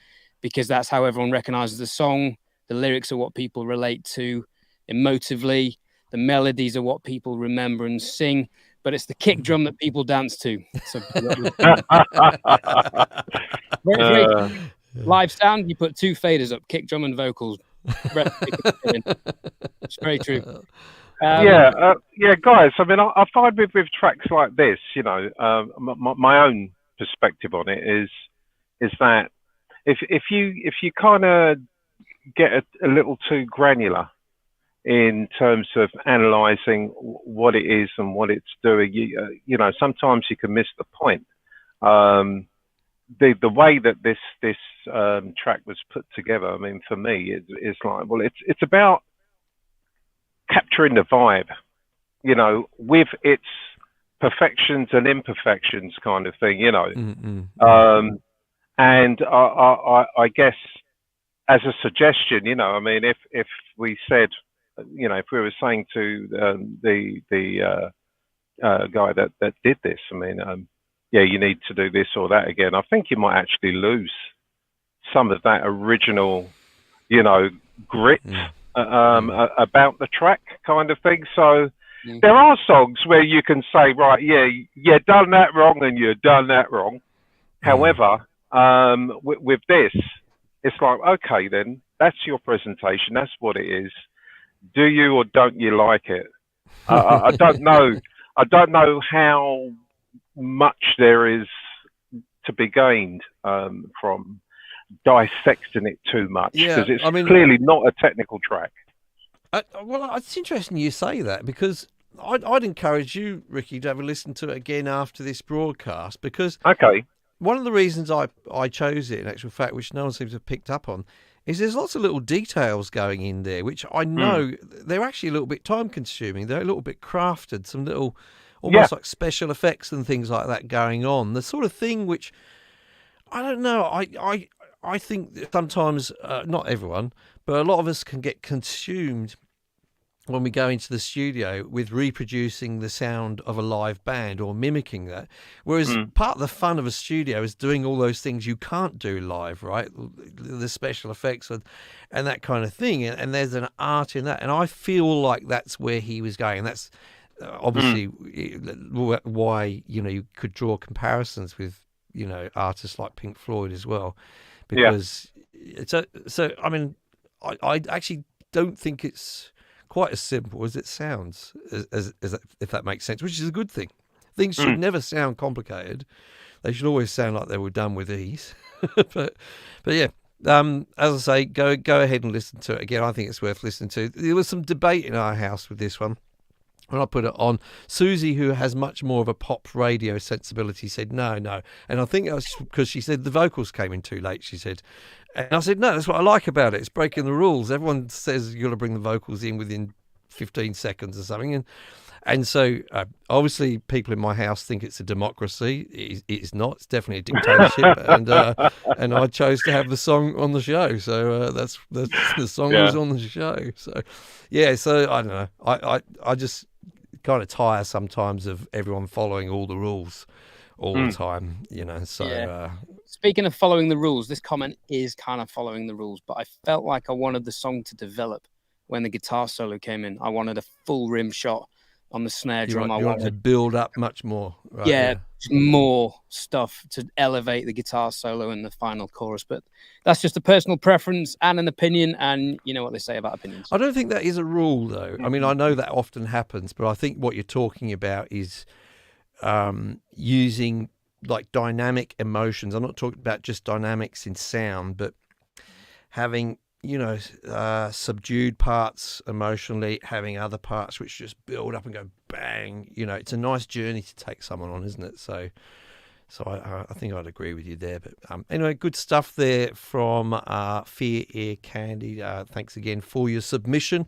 because that's how everyone recognizes the song. The lyrics are what people relate to emotively. The melodies are what people remember and sing. But it's the kick drum that people dance to. So, very live sound, you put 2 faders up, kick drum and vocals. It's very true. Guys. I mean, I find with tracks like this, you know, my own perspective on it is that if you kind of get a little too granular in terms of analysing what it is and what it's doing, you know, sometimes you can miss the point. The way that this track was put together, I mean, for me, it's like, well, it's about capturing the vibe, you know, with its perfections and imperfections, kind of thing, you know. And I guess as a suggestion, you know, I mean, if we said, you know, if we were saying to the guy that did this, I mean, you need to do this or that again, I think you might actually lose some of that original, you know, grit about the track, kind of thing. So there are songs where you can say, right, you done that wrong and you've done that wrong. However, with this, it's like, okay, then that's your presentation. That's what it is. Do you or don't you like it? I don't know. I don't know how much there is to be gained from dissecting it too much, because it's clearly not a technical track. Well, it's interesting you say that, because I'd encourage you, Ricky, to have a listen to it again after this broadcast, because one of the reasons I chose it, in actual fact, which no one seems to have picked up on, is there's lots of little details going in there, which I know they're actually a little bit time consuming. They're a little bit crafted, some little almost like special effects and things like that going on. The sort of thing which, I don't know, I think that sometimes, not everyone, but a lot of us can get consumed when we go into the studio with reproducing the sound of a live band or mimicking that. Whereas part of the fun of a studio is doing all those things you can't do live, right? The special effects and that kind of thing. And there's an art in that. And I feel like that's where he was going. That's obviously why, you know, you could draw comparisons with, you know, artists like Pink Floyd as well. Because so I mean, I actually don't think it's quite as simple as it sounds, as that, if that makes sense, which is a good thing. Things should never sound complicated. They should always sound like they were done with ease. but yeah, as I say, go ahead and listen to it again. I think it's worth listening to. There was some debate in our house with this one. When I put it on, Susie, who has much more of a pop radio sensibility, said no. And I think that was because she said the vocals came in too late, she said. And I said, no, that's what I like about it. It's breaking the rules. Everyone says you've got to bring the vocals in within 15 seconds or something. And so obviously people in my house think it's a democracy. It is not. It's definitely a dictatorship. and I chose to have the song on the show. So that's the song was on the show. So, yeah, so I don't know. I just kind of tire sometimes of everyone following all the rules all the time, you know. So speaking of following the rules, this comment is kind of following the rules, but I felt like I wanted the song to develop when the guitar solo came in. I wanted a full rim shot on the snare You drum. want to build up much more. Right? Yeah, more stuff to elevate the guitar solo in the final chorus. But that's just a personal preference and an opinion, and you know what they say about opinions. I don't think that is a rule, though. I mean, I know that often happens, but I think what you're talking about is using like dynamic emotions. I'm not talking about just dynamics in sound, but having, you know, subdued parts emotionally, having other parts which just build up and go bang. You know, it's a nice journey to take someone on, isn't it? So I think I'd agree with you there. But anyway, good stuff there from Fear Ear Candy. Thanks again for your submission.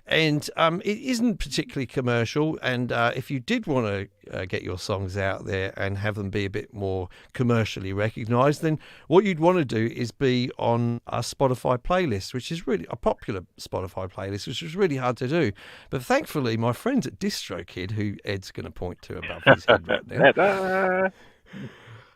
And it isn't particularly commercial. And if you did want to get your songs out there and have them be a bit more commercially recognised, then what you'd want to do is be on a Spotify playlist, which is really a popular Spotify playlist, which is really hard to do. But thankfully, my friends at DistroKid, who Ed's going to point to above his head right now,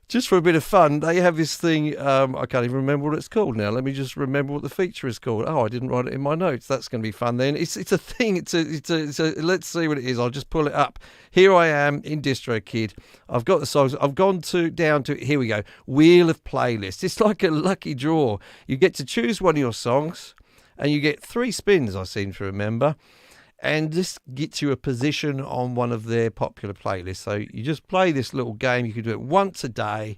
just for a bit of fun, they have this thing. I can't even remember what it's called now. Let me just remember what the feature is called. Oh, I didn't write it in my notes. That's going to be fun then. It's a thing. It's a. Let's see what it is. I'll just pull it up. Here I am in DistroKid. I've got the songs. I've gone down to. Here we go. Wheel of Playlists. It's like a lucky draw. You get to choose one of your songs, and you get 3 spins. I seem to remember. And this gets you a position on one of their popular playlists. So you just play this little game. You can do it once a day,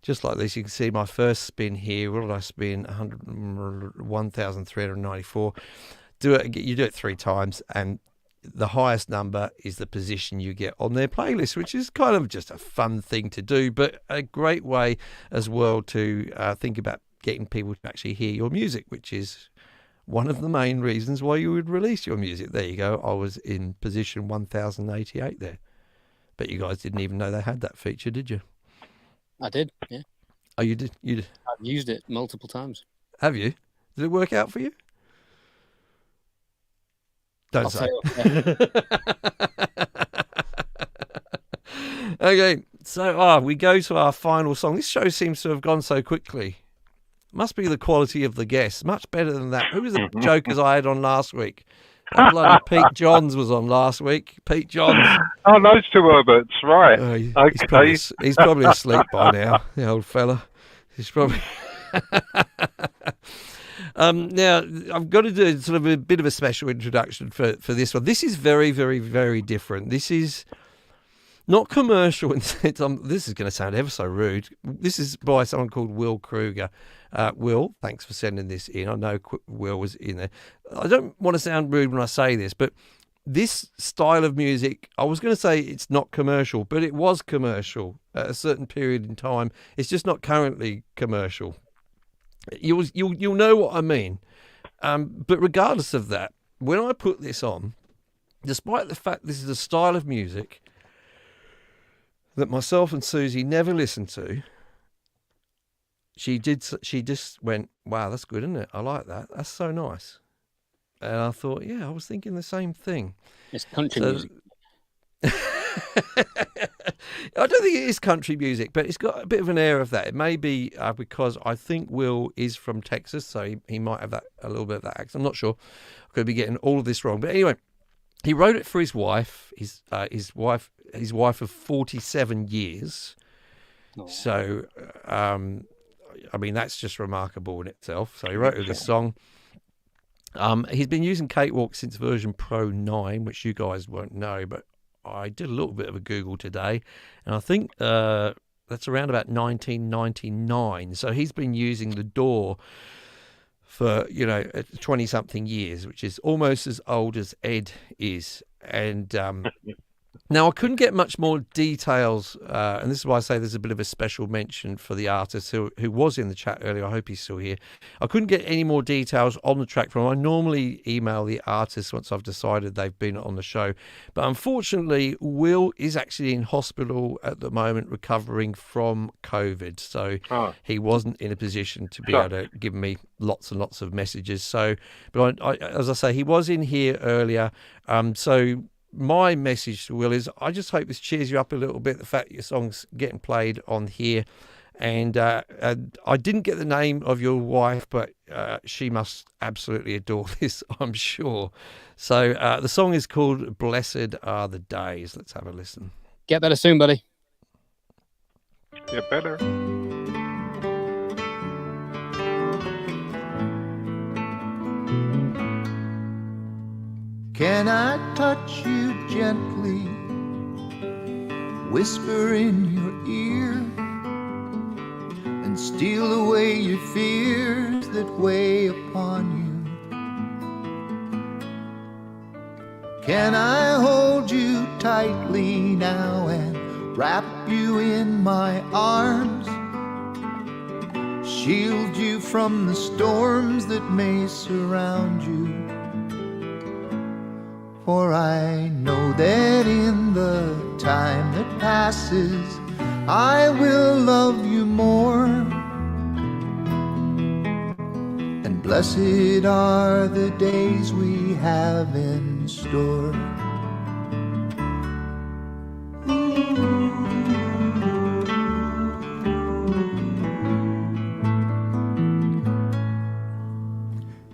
just like this. You can see my first spin here. What did I spin? 1,394. You do it 3 times, and the highest number is the position you get on their playlist, which is kind of just a fun thing to do, but a great way as well to think about getting people to actually hear your music, which is one of the main reasons why you would release your music. There you go. I was in position 1088 there. But you guys didn't even know they had that feature, did you? I did, yeah. Oh, you did? You did? I've used it multiple times. Have you? Did it work out for you? Don't say. Okay, so we go to our final song. This show seems to have gone so quickly. Must be the quality of the guests. Much better than that. Who was the jokers I had on last week? Bloody Pete Johns was on last week. Pete Johns. Oh, those 2 Herberts, right. Okay. He's probably asleep by now, the old fella. He's probably... now, I've got to do sort of a bit of a special introduction for this one. This is very, very, very different. This is not commercial in the sense, this is going to sound ever so rude. This is by someone called Will Krueger. Will, thanks for sending this in. I know Will was in there. I don't want to sound rude when I say this, but this style of music, I was going to say it's not commercial, but it was commercial at a certain period in time. It's just not currently commercial. You'll know what I mean. But regardless of that, when I put this on, despite the fact this is a style of music that myself and Susie never listened to, she just went, wow, that's good, isn't it? I like that. That's so nice. And I thought, yeah, I was thinking the same thing. It's country music. I don't think it is country music, but it's got a bit of an air of that. It may be because I think Will is from Texas, so he might have a little bit of that accent. I'm not sure. I could be getting all of this wrong. But anyway, he wrote it for his wife, his wife of 47 years. Oh. So, I mean, that's just remarkable in itself. So he wrote this song. He's been using Cakewalk since version Pro 9, which you guys won't know, but I did a little bit of a Google today, and I think that's around about 1999. So he's been using the DAW for, 20-something years, which is almost as old as Ed is. And now, I couldn't get much more details, and this is why I say there's a bit of a special mention for the artist who was in the chat earlier. I hope he's still here. I couldn't get any more details on the track from him. I normally email the artist once I've decided they've been on the show. But unfortunately, Will is actually in hospital at the moment recovering from COVID. So he wasn't in a position to be able to give me lots and lots of messages. So, but I, as I say, he was in here earlier. So my message to Will is I just hope this cheers you up a little bit, the fact that your song's getting played on here. And I didn't get the name of your wife, but she must absolutely adore this, I'm sure. So the song is called Blessed Are the Days. Let's have a listen. Get better soon, buddy. Get better. Can I touch you gently, whisper in your ear, and steal away your fears that weigh upon you? Can I hold you tightly now and wrap you in my arms, shield you from the storms that may surround you? For I know that in the time that passes, I will love you more. And blessed are the days we have in store.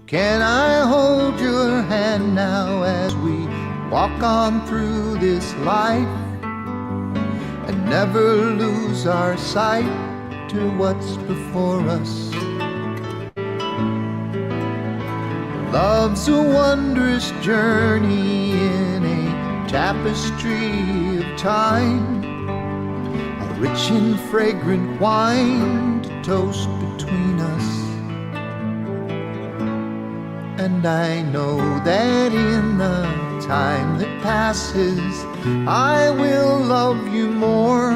Can I hold your hand now as we walk on through this life, and never lose our sight to what's before us? Love's a wondrous journey in a tapestry of time, a rich and fragrant wine to toast between us. And I know that in the time that passes, I will love you more.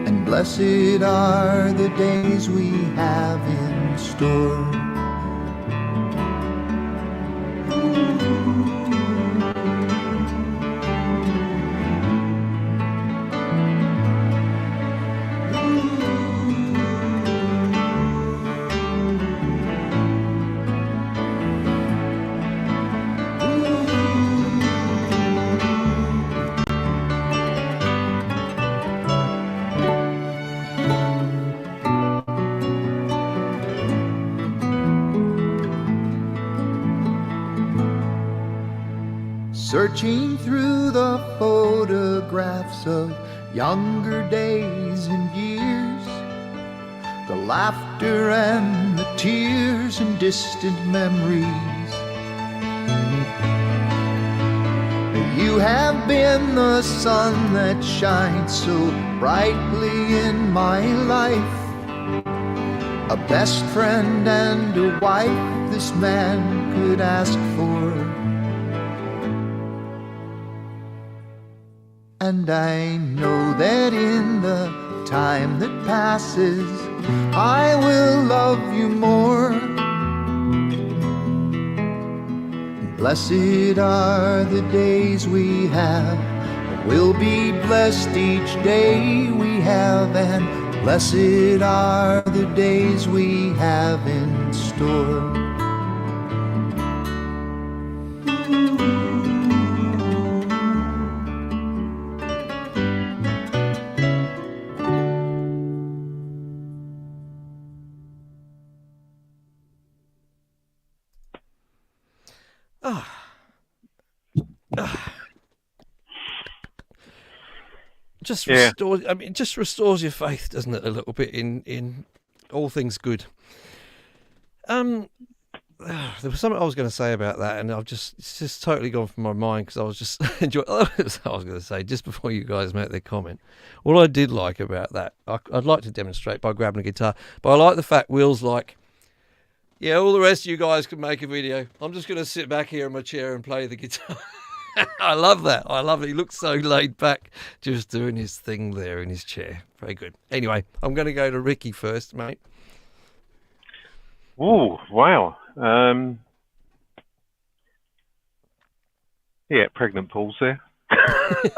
And blessed are the days we have in store. Searching through the photographs of younger days and years, the laughter and the tears and distant memories. You have been the sun that shines so brightly in my life, a best friend and a wife this man could ask for. And I know that in the time that passes, I will love you more. Blessed are the days we have, we'll be blessed each day we have, and blessed are the days we have in store. Just restores. I mean, it just restores your faith, doesn't it? A little bit in all things good. There was something I was going to say about that, and it's just totally gone from my mind because I was just enjoying. I was going to say just before you guys make their comment. What I did like about that, I'd like to demonstrate by grabbing a guitar, but I like the fact Will's like, yeah, all the rest of you guys can make a video. I'm just going to sit back here in my chair and play the guitar. I love that. I love it. He looks so laid back, just doing his thing there in his chair. Very good. Anyway, I'm going to go to Ricky first, mate. Oh, wow. Yeah, pregnant pause there. It's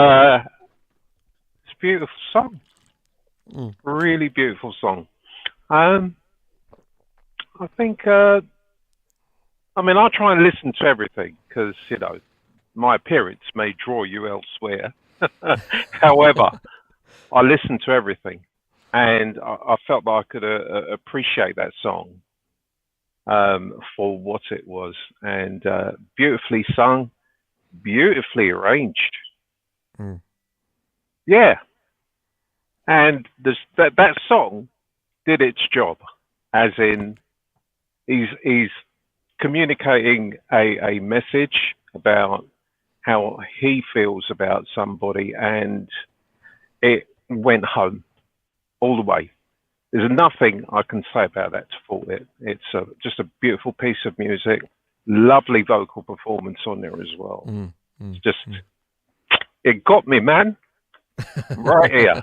a beautiful song. Really beautiful song. I think... I try and listen to everything because, my appearance may draw you elsewhere. However, I listened to everything, and I felt that I could appreciate that song for what it was, and beautifully sung, beautifully arranged. Mm. Yeah, and that song did its job, as in he's communicating a message about how he feels about somebody, and it went home all the way. There's nothing I can say about that to fault it. It's just a beautiful piece of music, lovely vocal performance on there as well. It's just, it got me, man, right here.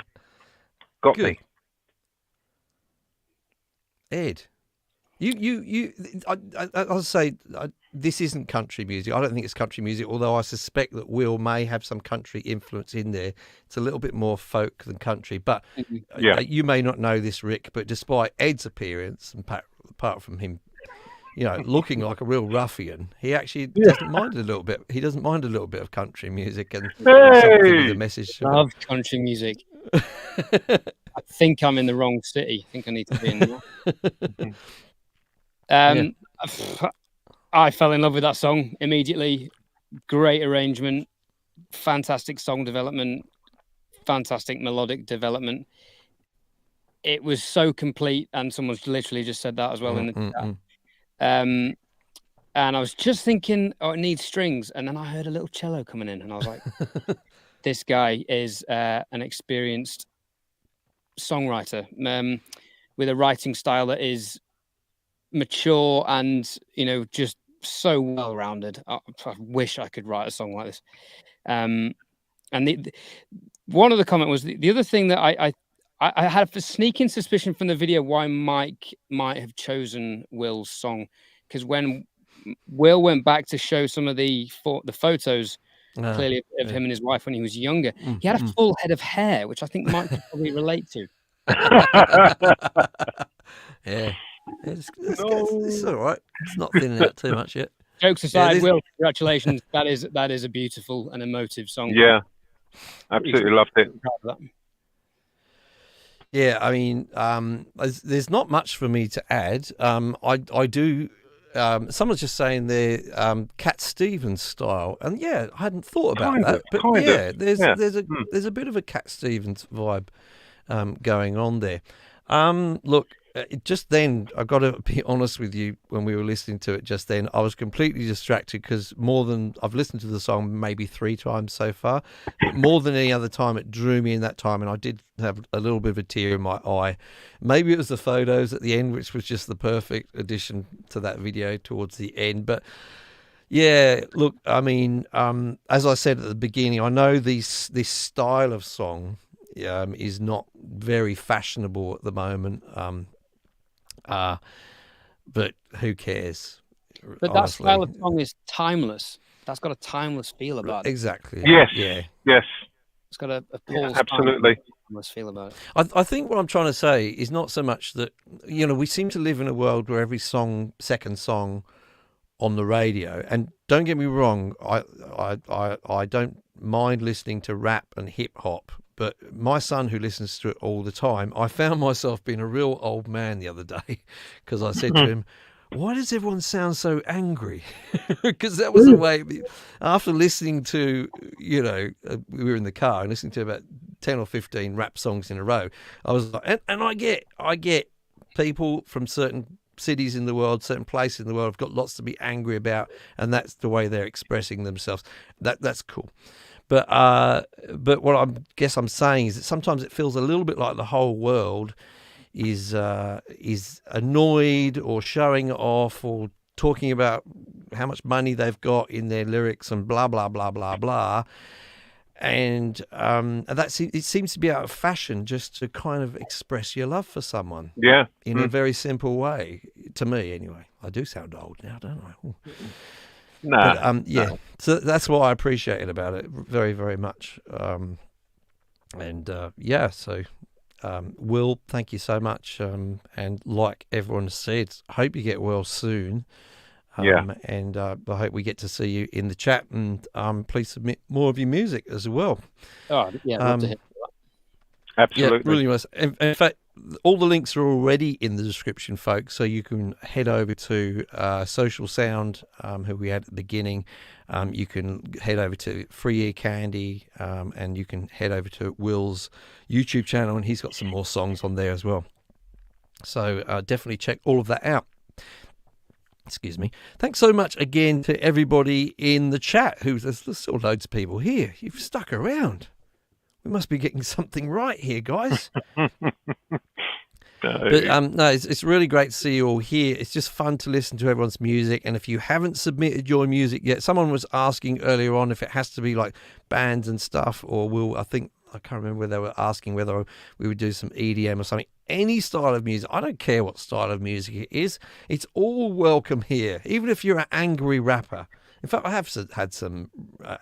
Got Good. me. Ed, I'll say this isn't country music. I don't think it's country music, although I suspect that Will may have some country influence in there. It's a little bit more folk than country, but you may not know this, Rick, but despite Ed's appearance, and apart from him, looking like a real ruffian, he actually doesn't mind a little bit. He doesn't mind a little bit of country music and something with a message. Love country music. I think I'm in the wrong city. I think I need to be in there. I fell in love with that song immediately. Great arrangement, fantastic song development, fantastic melodic development. It was so complete, and someone's literally just said that as well in the chat. And I was just thinking, oh, it needs strings, and then I heard a little cello coming in, and I was like, this guy is an experienced songwriter with a writing style that is mature and just so well rounded. I wish I could write a song like this. And one of the comment was the other thing that I had a sneaking suspicion from the video why Mike might have chosen Will's song, because when Will went back to show some of the photos clearly of him and his wife when he was younger, he had a full head of hair, which I think Mike could probably relate to. Yeah. It's all right. It's not thinning out too much yet. Jokes aside, Will, congratulations. That is a beautiful and emotive song. Yeah, absolutely loved it. Yeah, I mean, there's not much for me to add. I do. Someone's just saying they're Cat Stevens style, and I hadn't thought about that. But there's a bit of a Cat Stevens vibe going on there. Look, just then, I've got to be honest with you, when we were listening to it just then, I was completely distracted because I've listened to the song maybe 3 times so far, but more than any other time, it drew me in that time, and I did have a little bit of a tear in my eye. Maybe it was the photos at the end, which was just the perfect addition to that video towards the end. But yeah, look, I mean, as I said at the beginning, I know this style of song is not very fashionable at the moment. But who cares? But honestly, that style of song is timeless. That's got a timeless feel about it. Exactly. Yes. Yeah. Yes. It's got a absolutely timeless feel about it. I think what I'm trying to say is not so much that we seem to live in a world where every second song on the radio, and don't get me wrong, I don't mind listening to rap and hip hop. But my son, who listens to it all the time, I found myself being a real old man the other day because I said to him, why does everyone sound so angry? Because that was the way, after listening to, we were in the car and listening to about 10 or 15 rap songs in a row, I was like, and I get people from certain cities in the world, certain places in the world have got lots to be angry about, and that's the way they're expressing themselves. That's cool. But what I guess I'm saying is that sometimes it feels a little bit like the whole world is annoyed or showing off or talking about how much money they've got in their lyrics and blah blah blah blah blah, and it seems to be out of fashion just to kind of express your love for someone. Yeah. In a very simple way, to me anyway. I do sound old now, don't I? Ooh. No. So that's what I appreciated about it very, very much. So Will, thank you so much. And like everyone said, hope you get well soon. And I hope we get to see you in the chat, and please submit more of your music as well. Oh, yeah, love to hear that. Absolutely. Yeah, really nice. In fact, all the links are already in the description, folks, so you can head over to Social Sound, who we had at the beginning. You can head over to Free Ear Candy, and you can head over to Will's YouTube channel, and he's got some more songs on there as well. So definitely check all of that out. Excuse me. Thanks so much again to everybody in the chat. There's still loads of people here. You've stuck around. We must be getting something right here, guys. But no, it's really great to see you all here. It's just fun to listen to everyone's music. And if you haven't submitted your music yet, someone was asking earlier on if it has to be like bands and stuff, or I can't remember whether they were asking whether we would do some EDM or something. Any style of music, I don't care what style of music it is. It's all welcome here, even if you're an angry rapper. In fact, I have had some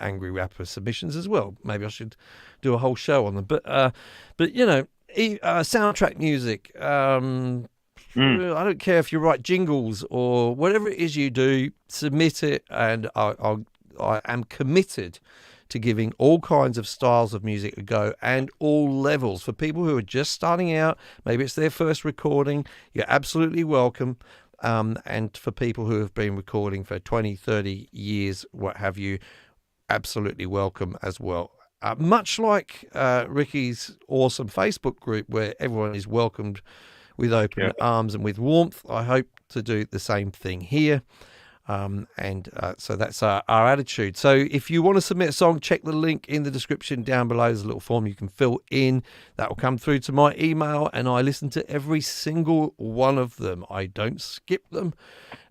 angry rapper submissions as well. Maybe I should do a whole show on them. But you know, soundtrack music. I don't care if you write jingles or whatever it is you do. Submit it, and I am committed to giving all kinds of styles of music a go, and all levels. For people who are just starting out, maybe it's their first recording, you're absolutely welcome. And for people who have been recording for 20, 30 years, what have you, absolutely welcome as well. Much like Ricky's awesome Facebook group, where everyone is welcomed with open arms and with warmth, I hope to do the same thing here. So that's our attitude. So if you want to submit a song, check the link in the description down below. There's a little form you can fill in that will come through to my email, and I listen to every single one of them. I don't skip them,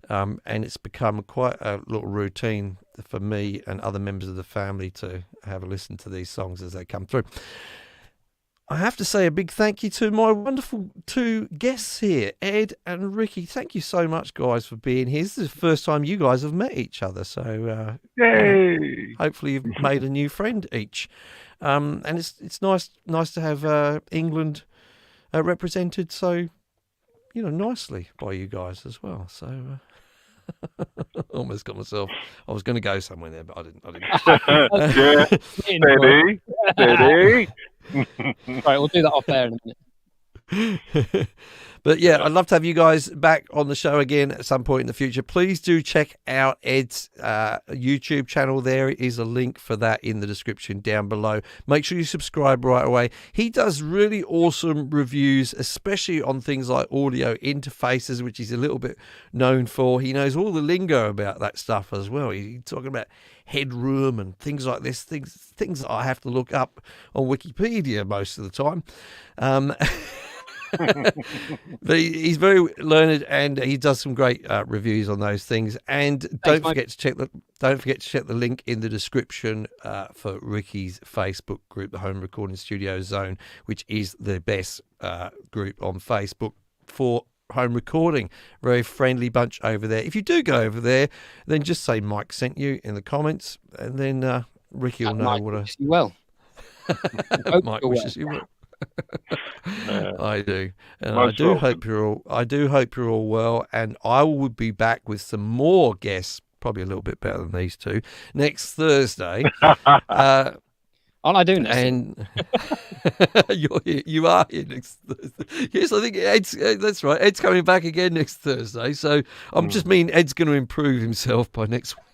and it's become quite a little routine for me and other members of the family to have a listen to these songs as they come through. I have to say a big thank you to my wonderful two guests here, Ed and Ricky. Thank you so much, guys, for being here. This is the first time you guys have met each other, so Yay! Hopefully you've made a new friend each. And it's nice to have England represented so nicely by you guys as well. So almost got myself. I was going to go somewhere there, but I didn't. Steady. Right, we'll do that off air in a minute. But yeah, I'd love to have you guys back on the show again at some point in the future. Please do check out Ed's YouTube channel. There is a link for that in the description down below. Make sure you subscribe right away. He does really awesome reviews, especially on things like audio interfaces, which he's a little bit known for. He knows all the lingo about that stuff as well. He's talking about headroom and things like this, things that I have to look up on Wikipedia most of the time. But he's very learned, and he does some great reviews on those things. And don't forget to check the link in the description for Ricky's Facebook group, the Home Recording Studio Zone, which is the best group on Facebook for home recording. Very friendly bunch over there. If you do go over there, then just say Mike sent you in the comments, and then Ricky will know Mike what wishes you well. Mike wishes you well. I do, and I Most do welcome. hope you're all well, and I will be back with some more guests, probably a little bit better than these two, next Thursday. Aren't I doing this? And you are here next Thursday. Yes, I think that's right. Ed's coming back again next Thursday, so I'm just mean Ed's going to improve himself by next week.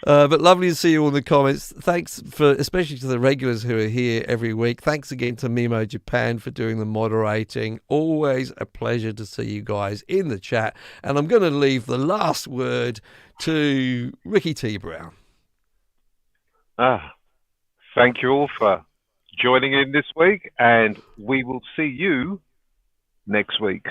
But lovely to see you all in the comments. Thanks especially to the regulars who are here every week. Thanks again to Mimo Japan for doing the moderating. Always a pleasure to see you guys in the chat. And I'm going to leave the last word to Ricky T. Brown. Thank you all for joining in this week, and we will see you next week.